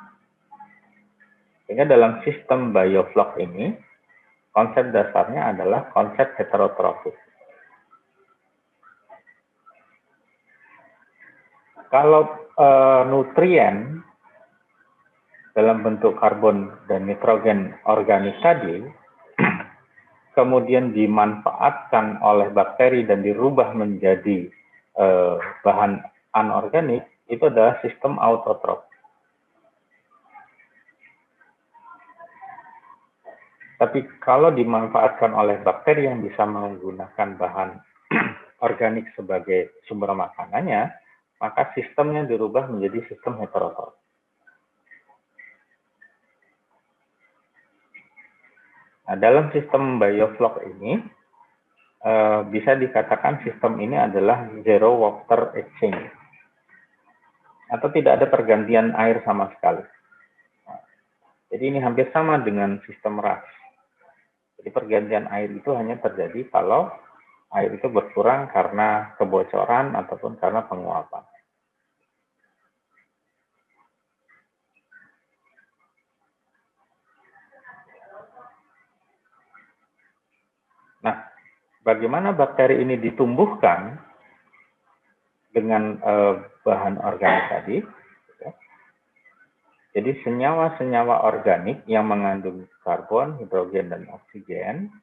Sehingga dalam sistem bioflok ini, konsep dasarnya adalah konsep heterotrofik. Kalau nutrien dalam bentuk karbon dan nitrogen organik tadi, kemudian dimanfaatkan oleh bakteri dan dirubah menjadi bahan anorganik, itu adalah sistem autotrof. Tapi kalau dimanfaatkan oleh bakteri yang bisa menggunakan bahan organik sebagai sumber makanannya, maka sistemnya dirubah menjadi sistem heterotrof. Nah, dalam sistem bioflok ini, bisa dikatakan sistem ini adalah zero water exchange, atau tidak ada pergantian air sama sekali. Jadi ini hampir sama dengan sistem RAS. Jadi pergantian air itu hanya terjadi kalau air itu berkurang karena kebocoran ataupun karena penguapan. Nah, bagaimana bakteri ini ditumbuhkan dengan bahan organik tadi? Jadi senyawa-senyawa organik yang mengandung karbon, hidrogen, dan oksigen,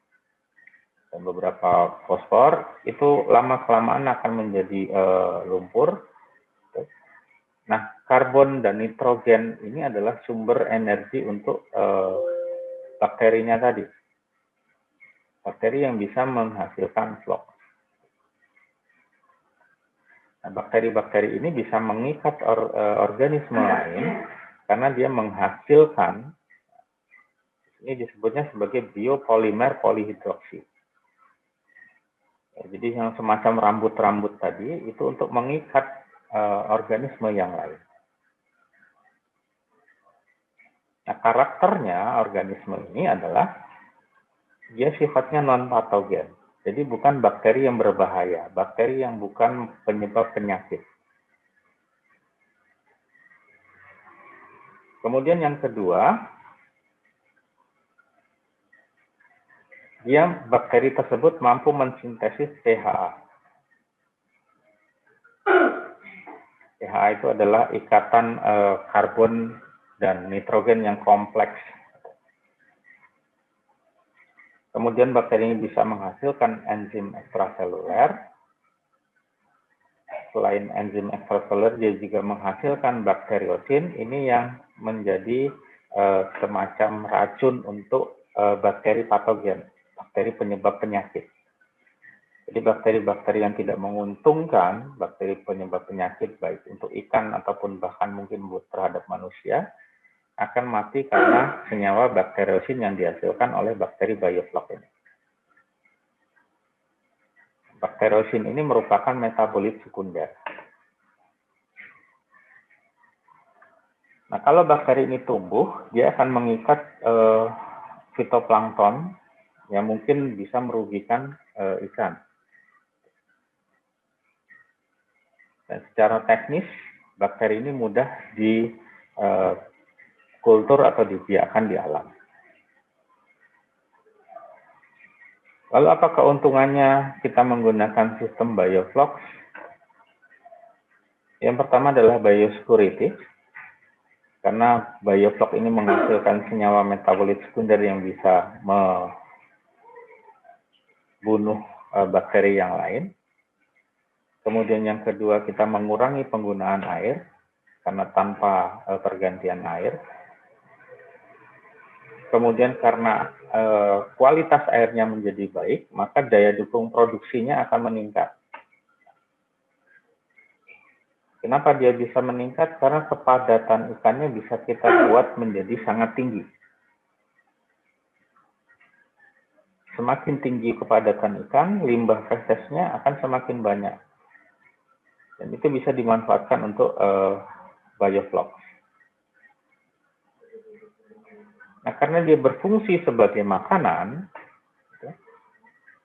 dan beberapa fosfor, itu lama-kelamaan akan menjadi lumpur. Nah, karbon dan nitrogen ini adalah sumber energi untuk bakterinya tadi. Bakteri yang bisa menghasilkan flok. Nah, bakteri-bakteri ini bisa mengikat organisme lain karena dia menghasilkan, ini disebutnya sebagai biopolimer polihidroksi. Ya, jadi yang semacam rambut-rambut tadi itu untuk mengikat organisme yang lain. Nah, karakternya organisme ini adalah dia sifatnya non-patogen. Jadi bukan bakteri yang berbahaya, bakteri yang bukan penyebab penyakit. Kemudian yang kedua, bakteri tersebut mampu mensintesis PHA. PHA itu adalah ikatan karbon dan nitrogen yang kompleks. Kemudian bakteri ini bisa menghasilkan enzim ekstraseluler. Selain enzim ekstraseluler, dia juga menghasilkan bakteriosin. Ini yang menjadi semacam racun untuk bakteri patogen, bakteri penyebab penyakit. Jadi bakteri-bakteri yang tidak menguntungkan, bakteri penyebab penyakit baik untuk ikan ataupun bahkan mungkin terhadap manusia, akan mati karena senyawa bakteriosin yang dihasilkan oleh bakteri bioflok ini. Bakteriosin ini merupakan metabolit sekunder. Nah, kalau bakteri ini tumbuh, dia akan mengikat fitoplankton yang mungkin bisa merugikan ikan. Dan secara teknis, bakteri ini mudah kultur atau dibiarkan di alam. Lalu apa keuntungannya kita menggunakan sistem bioflok? Yang pertama adalah biosecurity, karena bioflok ini menghasilkan senyawa metabolit sekunder yang bisa membunuh bakteri yang lain. Kemudian yang kedua, kita mengurangi penggunaan air, karena tanpa pergantian air. Kemudian karena kualitas airnya menjadi baik, maka daya dukung produksinya akan meningkat. Kenapa dia bisa meningkat? Karena kepadatan ikannya bisa kita buat menjadi sangat tinggi. Semakin tinggi kepadatan ikan, limbah fesesnya akan semakin banyak. Dan itu bisa dimanfaatkan untuk bioflok. Nah, karena dia berfungsi sebagai makanan,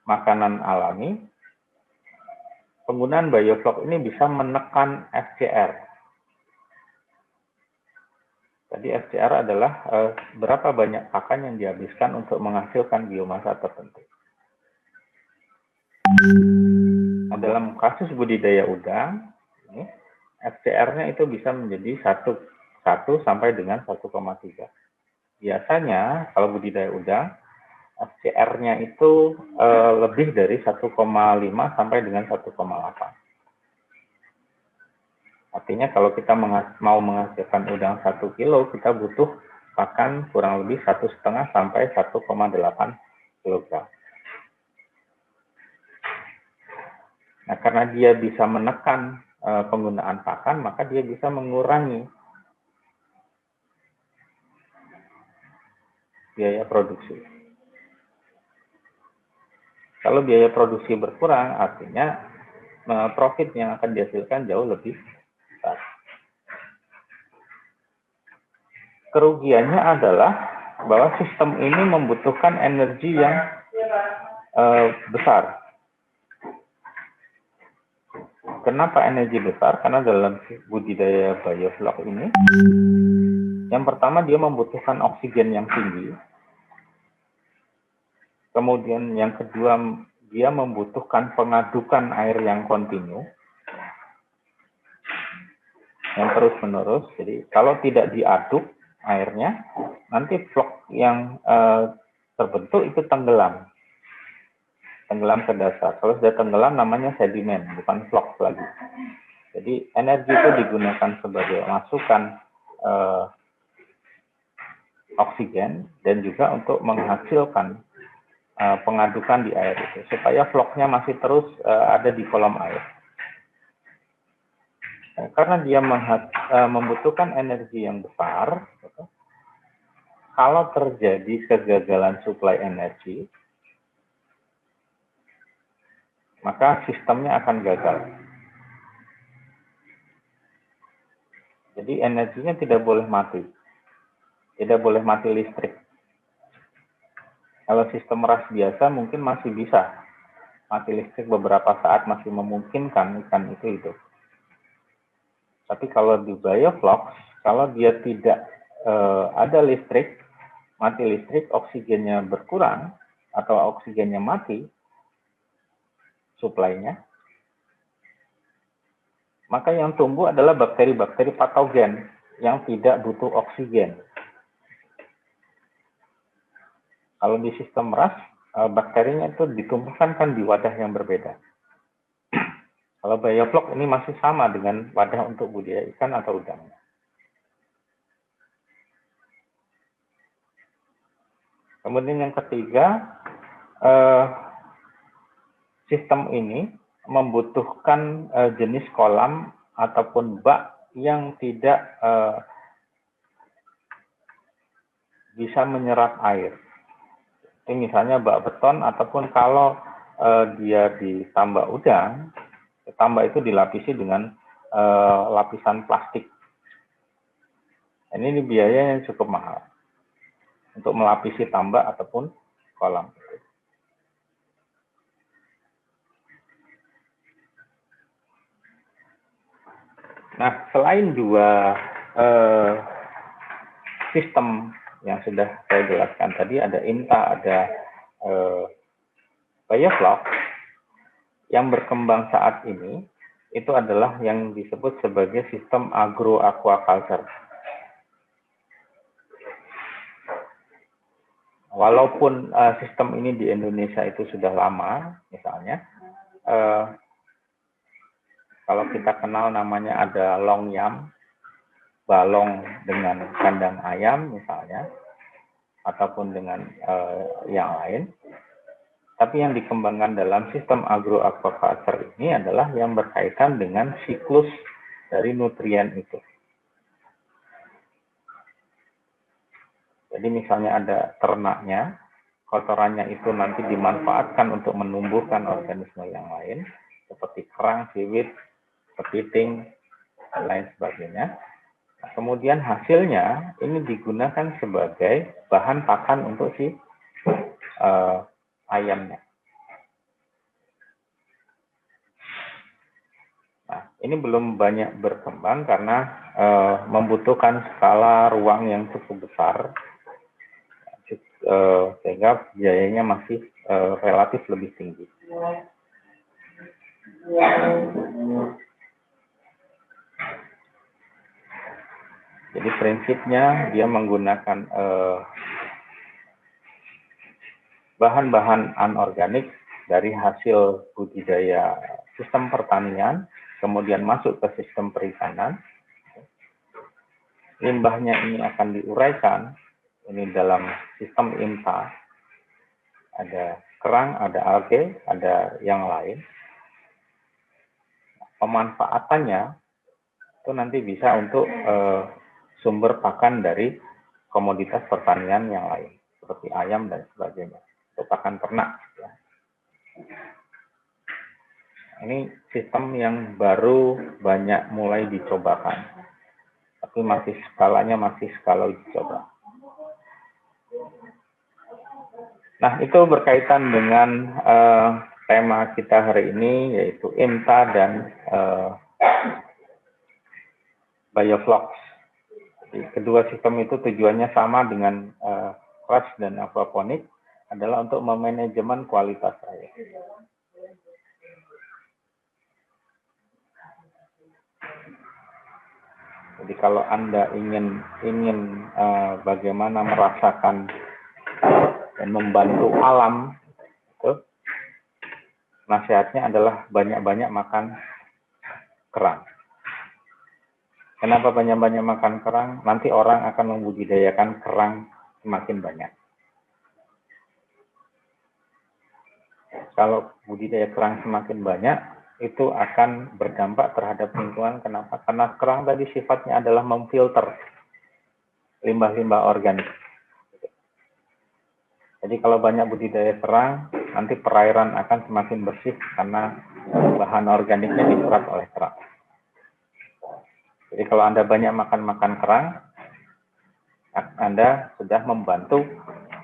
makanan alami, penggunaan bioflok ini bisa menekan FCR. Tadi FCR adalah berapa banyak pakan yang dihabiskan untuk menghasilkan biomasa tertentu. Nah, dalam kasus budidaya udang, FCR-nya itu bisa menjadi 1 sampai dengan 1,3. Biasanya kalau budidaya udang, FCR-nya itu lebih dari 1,5 sampai dengan 1,8. Artinya kalau kita mau menghasilkan udang 1 kilo, kita butuh pakan kurang lebih 1,5 sampai 1,8 kg. Nah, karena dia bisa menekan penggunaan pakan, maka dia bisa mengurangi biaya produksi. Kalau biaya produksi berkurang, artinya profit yang akan dihasilkan jauh lebih besar. Kerugiannya adalah bahwa sistem ini membutuhkan energi yang besar. Kenapa energi besar? Karena dalam budidaya bioflok ini, yang pertama dia membutuhkan oksigen yang tinggi. Kemudian yang kedua, dia membutuhkan pengadukan air yang kontinu, yang terus-menerus. Jadi kalau tidak diaduk airnya, nanti vlog yang terbentuk itu tenggelam ke dasar. Kalau sudah tenggelam namanya sedimen, bukan vlog lagi. Jadi energi itu digunakan sebagai masukan oksigen dan juga untuk menghasilkan pengadukan di air itu, supaya vlognya masih terus ada di kolom air. Karena dia membutuhkan energi yang besar, kalau terjadi kegagalan suplai energi, maka sistemnya akan gagal. Jadi energinya tidak boleh mati. Tidak boleh mati listrik. Kalau sistem ras biasa mungkin masih bisa mati listrik beberapa saat, masih memungkinkan ikan itu hidup. Tapi kalau di bioflok, kalau dia tidak ada listrik, mati listrik, oksigennya berkurang atau oksigennya mati, suplainya, maka yang tumbuh adalah bakteri-bakteri patogen yang tidak butuh oksigen. Kalau di sistem ras, bakterinya itu ditumbuhkan kan di wadah yang berbeda. Kalau bioflok ini masih sama dengan wadah untuk budidaya ikan atau udang. Kemudian yang ketiga, sistem ini membutuhkan jenis kolam ataupun bak yang tidak bisa menyerap air. Ini misalnya bak beton, ataupun kalau dia ditambak udang, tambak itu dilapisi dengan lapisan plastik. Ini biaya yang cukup mahal untuk melapisi tambak ataupun kolam. Nah, selain dua sistem yang sudah saya jelaskan tadi, ada INTA, ada bioflok, yang berkembang saat ini itu adalah yang disebut sebagai sistem agro-aquaculture. Walaupun sistem ini di Indonesia itu sudah lama, misalnya, kalau kita kenal namanya ada longyam, balong dengan kandang ayam misalnya, ataupun dengan yang lain. Tapi yang dikembangkan dalam sistem agro-aquaculture ini adalah yang berkaitan dengan siklus dari nutrien itu. Jadi misalnya ada ternaknya, kotorannya itu nanti dimanfaatkan untuk menumbuhkan organisme yang lain, seperti kerang, siwit, kepiting, dan lain sebagainya. Kemudian hasilnya ini digunakan sebagai bahan pakan untuk si ayamnya. Nah, ini belum banyak berkembang karena membutuhkan skala ruang yang cukup besar, sehingga biayanya masih relatif lebih tinggi. Jadi prinsipnya dia menggunakan bahan-bahan anorganik dari hasil budidaya sistem pertanian, kemudian masuk ke sistem perikanan. Limbahnya ini akan diuraikan ini dalam sistem IMTA. Ada kerang, ada alge, ada yang lain. Pemanfaatannya itu nanti bisa untuk sumber pakan dari komoditas pertanian yang lain, seperti ayam dan sebagainya, untuk pakan ternak. Ya. Ini sistem yang baru banyak mulai dicobakan, tapi masih skalanya masih skala uji coba. Nah, itu berkaitan dengan tema kita hari ini, yaitu IMTA dan bioflocs. Jadi, kedua sistem itu tujuannya sama dengan crush dan aquaponik, adalah untuk memanajemen kualitas air. Jadi kalau Anda ingin bagaimana merasakan dan membantu alam, itu nasihatnya adalah banyak-banyak makan kerang. Kenapa banyak-banyak makan kerang? Nanti orang akan membudidayakan kerang semakin banyak. Kalau budidaya kerang semakin banyak, itu akan berdampak terhadap lingkungan. Kenapa? Karena kerang tadi sifatnya adalah memfilter limbah-limbah organik. Jadi kalau banyak budidaya kerang, nanti perairan akan semakin bersih karena bahan organiknya diserap oleh kerang. Jadi kalau Anda banyak makan kerang, Anda sudah membantu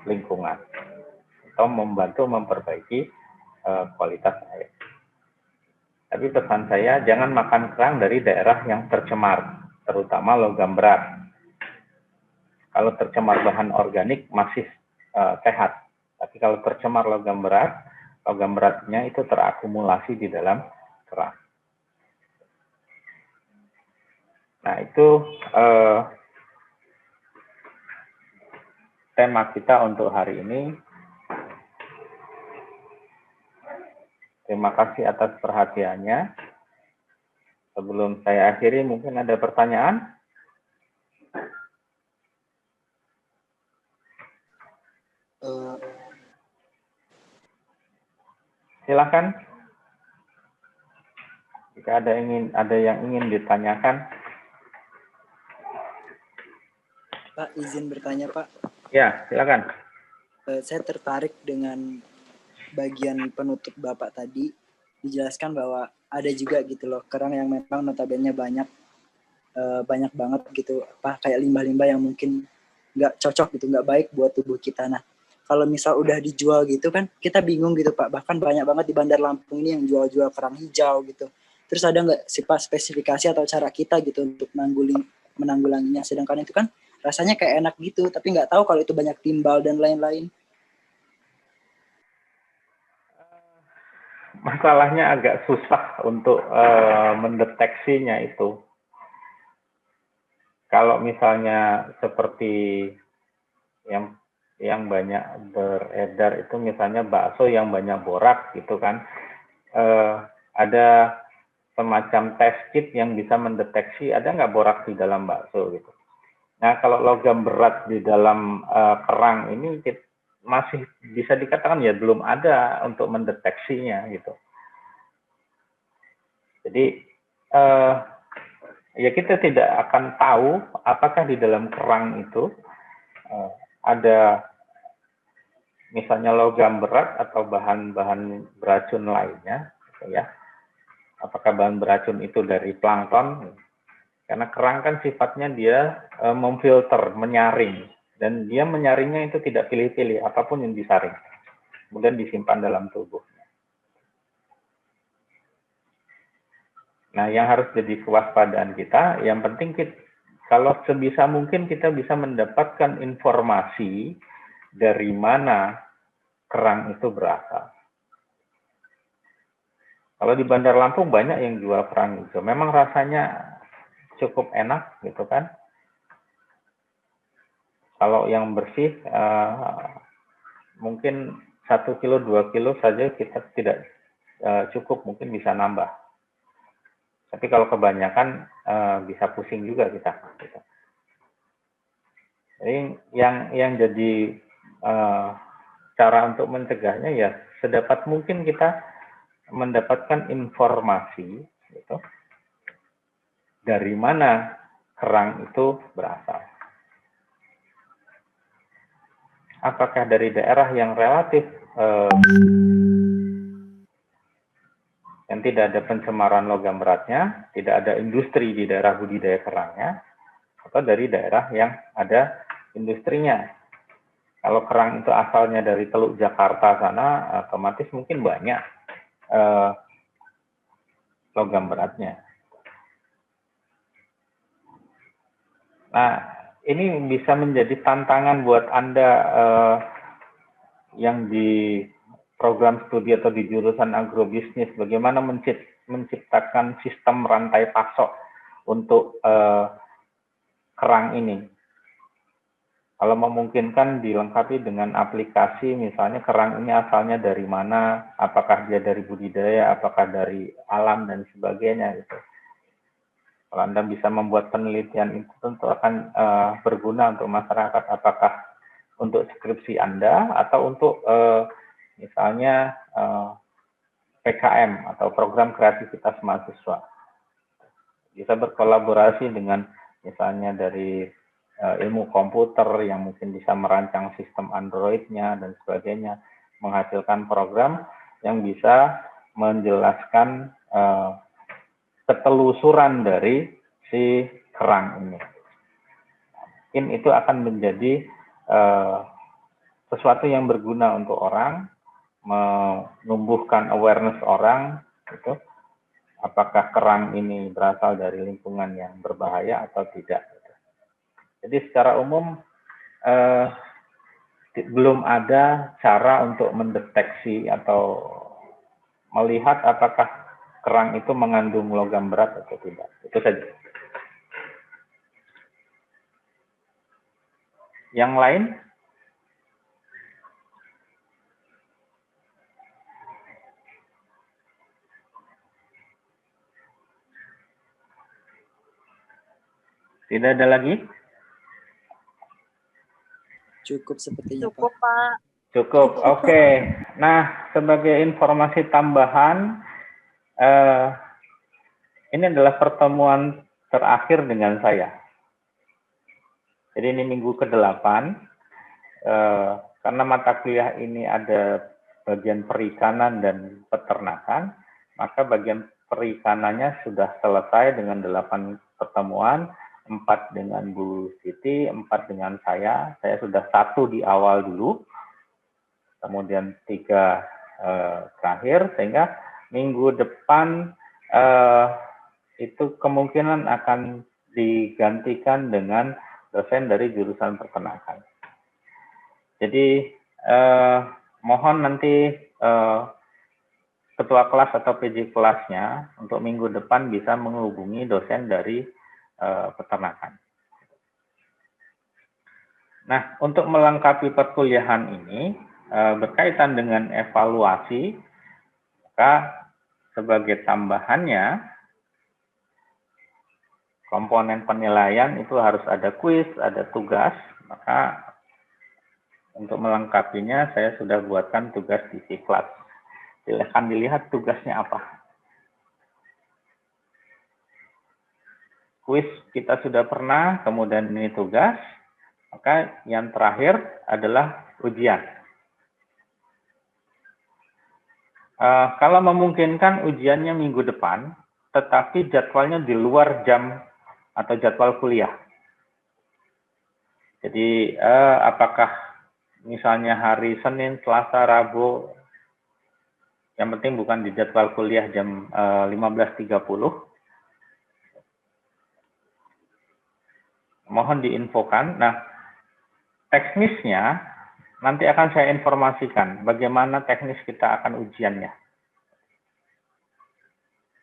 lingkungan atau membantu memperbaiki kualitas air. Tapi pesan saya, jangan makan kerang dari daerah yang tercemar, terutama logam berat. Kalau tercemar bahan organik masih sehat. Tapi kalau tercemar logam beratnya itu terakumulasi di dalam kerang. Nah, itu tema kita untuk hari ini. Terima kasih atas perhatiannya. Sebelum saya akhiri, mungkin ada pertanyaan? Silakan. Jika ada yang ingin ditanyakan. Pak, izin bertanya, Pak. Ya, silakan. Saya tertarik dengan bagian penutup Bapak tadi. Dijelaskan bahwa ada juga gitu loh kerang yang memang notabene banyak banget gitu, kayak limbah-limbah yang mungkin nggak cocok gitu, nggak baik buat tubuh kita. Nah, kalau misal udah dijual gitu kan, kita bingung gitu Pak. Bahkan banyak banget di Bandar Lampung ini yang jual-jual kerang hijau gitu. Terus ada nggak sih Pak spesifikasi atau cara kita gitu untuk menanggulanginya? Sedangkan itu kan rasanya kayak enak gitu, tapi nggak tahu kalau itu banyak timbal dan lain-lain. Masalahnya agak susah untuk mendeteksinya itu. Kalau misalnya seperti yang banyak beredar itu misalnya bakso yang banyak borak gitu kan, ada semacam test kit yang bisa mendeteksi ada nggak borak di dalam bakso gitu. Nah, kalau logam berat di dalam kerang ini masih bisa dikatakan ya belum ada untuk mendeteksinya gitu. Jadi ya kita tidak akan tahu apakah di dalam kerang itu ada misalnya logam berat atau bahan-bahan beracun lainnya, gitu ya. Apakah bahan beracun itu dari plankton? Karena kerang kan sifatnya dia memfilter, menyaring. Dan dia menyaringnya itu tidak pilih-pilih, apapun yang disaring. Kemudian disimpan dalam tubuh. Nah, yang harus jadi kewaspadaan kita, yang penting kalau sebisa mungkin kita bisa mendapatkan informasi dari mana kerang itu berasal. Kalau di Bandar Lampung banyak yang jual kerang hijau. Memang rasanya cukup enak, gitu kan. Kalau yang bersih, mungkin 1 kilo, 2 kilo saja kita tidak cukup, mungkin bisa nambah. Tapi kalau kebanyakan bisa pusing juga kita. Gitu. Jadi yang jadi cara untuk mencegahnya ya sedapat mungkin kita mendapatkan informasi gitu, dari mana kerang itu berasal. Apakah dari daerah yang relatif yang tidak ada pencemaran logam beratnya, tidak ada industri di daerah budidaya kerangnya, atau dari daerah yang ada industrinya. Kalau kerang itu asalnya dari Teluk Jakarta sana, otomatis mungkin banyak logam beratnya. Nah, ini bisa menjadi tantangan buat Anda yang di program studi atau di jurusan agrobisnis, bagaimana menciptakan sistem rantai pasok untuk kerang ini. Kalau memungkinkan dilengkapi dengan aplikasi, misalnya kerang ini asalnya dari mana, apakah dia dari budidaya, apakah dari alam, dan sebagainya. Gitu. Kalau Anda bisa membuat penelitian itu tentu akan berguna untuk masyarakat, apakah untuk skripsi Anda atau untuk misalnya PKM atau program kreativitas mahasiswa. Bisa berkolaborasi dengan misalnya dari ilmu komputer yang mungkin bisa merancang sistem Android-nya dan sebagainya, menghasilkan program yang bisa menjelaskan ketelusuran dari si kerang ini. Mungkin itu akan menjadi sesuatu yang berguna untuk orang, menumbuhkan awareness orang, gitu. Apakah kerang ini berasal dari lingkungan yang berbahaya atau tidak. Gitu. Jadi secara umum belum ada cara untuk mendeteksi atau melihat apakah kerang itu mengandung logam berat atau tidak. Itu saja. Yang lain? Tidak ada lagi? Cukup sepertinya, Cukup, Pak. Cukup, oke. Nah, sebagai informasi tambahan, ini adalah pertemuan terakhir dengan saya. Jadi ini minggu ke-8, karena mata kuliah ini ada bagian perikanan dan peternakan, maka bagian perikanannya sudah selesai dengan 8 pertemuan, 4 dengan Bu Siti, 4 dengan saya sudah 1 di awal dulu, kemudian 3 terakhir, sehingga minggu depan itu kemungkinan akan digantikan dengan dosen dari jurusan peternakan. Jadi mohon nanti ketua kelas atau PJ kelasnya untuk minggu depan bisa menghubungi dosen dari peternakan. Nah, untuk melengkapi perkuliahan ini berkaitan dengan evaluasi, maka sebagai tambahannya komponen penilaian itu harus ada kuis, ada tugas, maka untuk melengkapinya saya sudah buatkan tugas di kelas. Silahkan dilihat tugasnya apa. Kuis kita sudah pernah, kemudian ini tugas, maka yang terakhir adalah ujian. Kalau memungkinkan ujiannya minggu depan, tetapi jadwalnya di luar jam atau jadwal kuliah. Jadi apakah misalnya hari Senin, Selasa, Rabu, yang penting bukan di jadwal kuliah jam 15.30. Mohon diinfokan. Nah, teknisnya nanti akan saya informasikan bagaimana teknis kita akan ujiannya.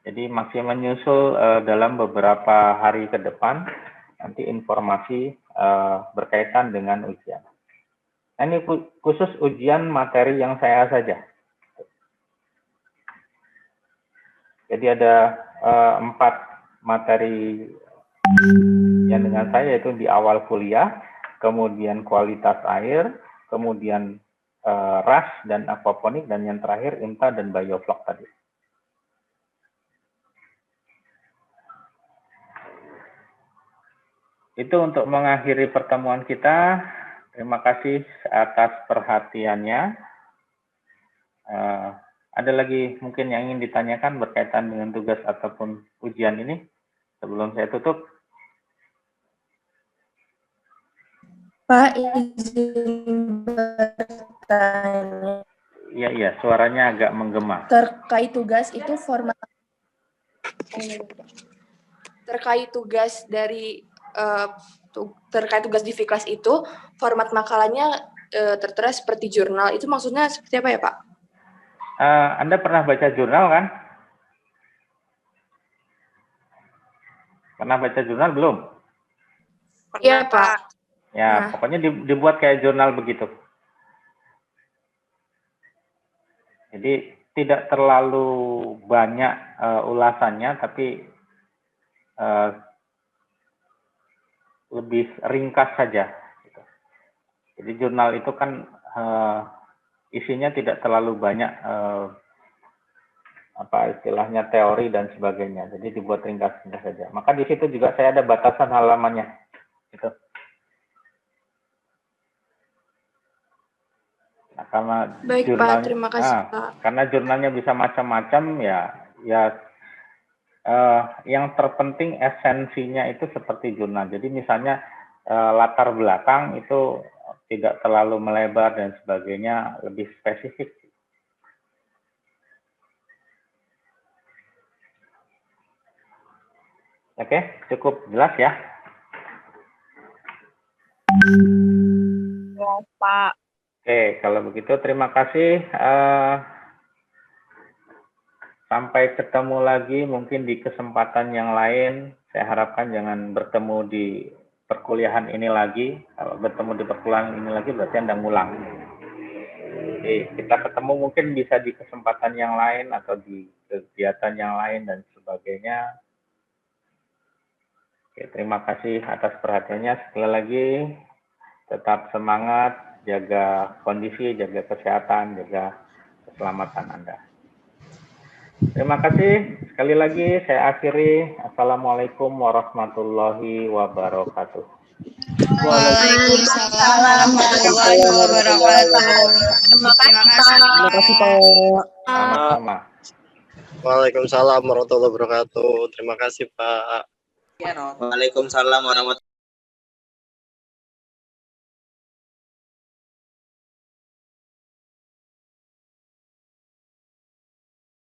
Jadi masih menyusul dalam beberapa hari ke depan nanti informasi berkaitan dengan ujian. Nah, ini khusus ujian materi yang saya saja. Jadi ada 4 materi yang dengan saya, yaitu di awal kuliah, kemudian kualitas air, kemudian RAS dan aquaponik, dan yang terakhir IMTA dan bioflok tadi. Itu untuk mengakhiri pertemuan kita. Terima kasih atas perhatiannya. Ada lagi mungkin yang ingin ditanyakan berkaitan dengan tugas ataupun ujian ini sebelum saya tutup? Pak, izin bertanya. Iya, suaranya agak menggema. Terkait tugas itu format terkait tugas dari terkait tugas di Fiklas itu format makalahnya tertera seperti jurnal. Itu maksudnya seperti apa ya, Pak? Anda pernah baca jurnal kan? Pernah baca jurnal belum? Iya, Pak. Ya, pokoknya dibuat kayak jurnal begitu. Jadi tidak terlalu banyak ulasannya, tapi lebih ringkas saja. Jadi jurnal itu kan isinya tidak terlalu banyak apa istilahnya teori dan sebagainya. Jadi dibuat ringkas saja. Maka di situ juga saya ada batasan halamannya. Gitu. Nah, karena baik, Pak, terima kasih, Pak. Karena jurnalnya bisa macam-macam, ya yang terpenting esensinya itu seperti jurnal. Jadi misalnya latar belakang itu tidak terlalu melebar dan sebagainya, lebih spesifik. Oke, cukup jelas ya? Ya, Pak. Oke, kalau begitu terima kasih. Sampai ketemu lagi mungkin di kesempatan yang lain. Saya harapkan jangan bertemu di perkuliahan ini lagi. Kalau bertemu di perkuliahan ini lagi berarti Anda ngulang. Jadi kita ketemu mungkin bisa di kesempatan yang lain atau di kegiatan yang lain dan sebagainya. Oke, terima kasih atas perhatiannya. Sekali lagi tetap semangat, jaga kondisi, jaga kesehatan, jaga keselamatan Anda. Terima kasih. Sekali lagi saya akhiri. Assalamualaikum warahmatullahi wabarakatuh. Waalaikumsalam warahmatullahi wabarakatuh. Terima kasih. Terima kasih, Pak. Sama-sama. Waalaikumsalam warahmatullahi wabarakatuh. Terima kasih, Pak. Waalaikumsalam warahmatullahi wabarakatuh.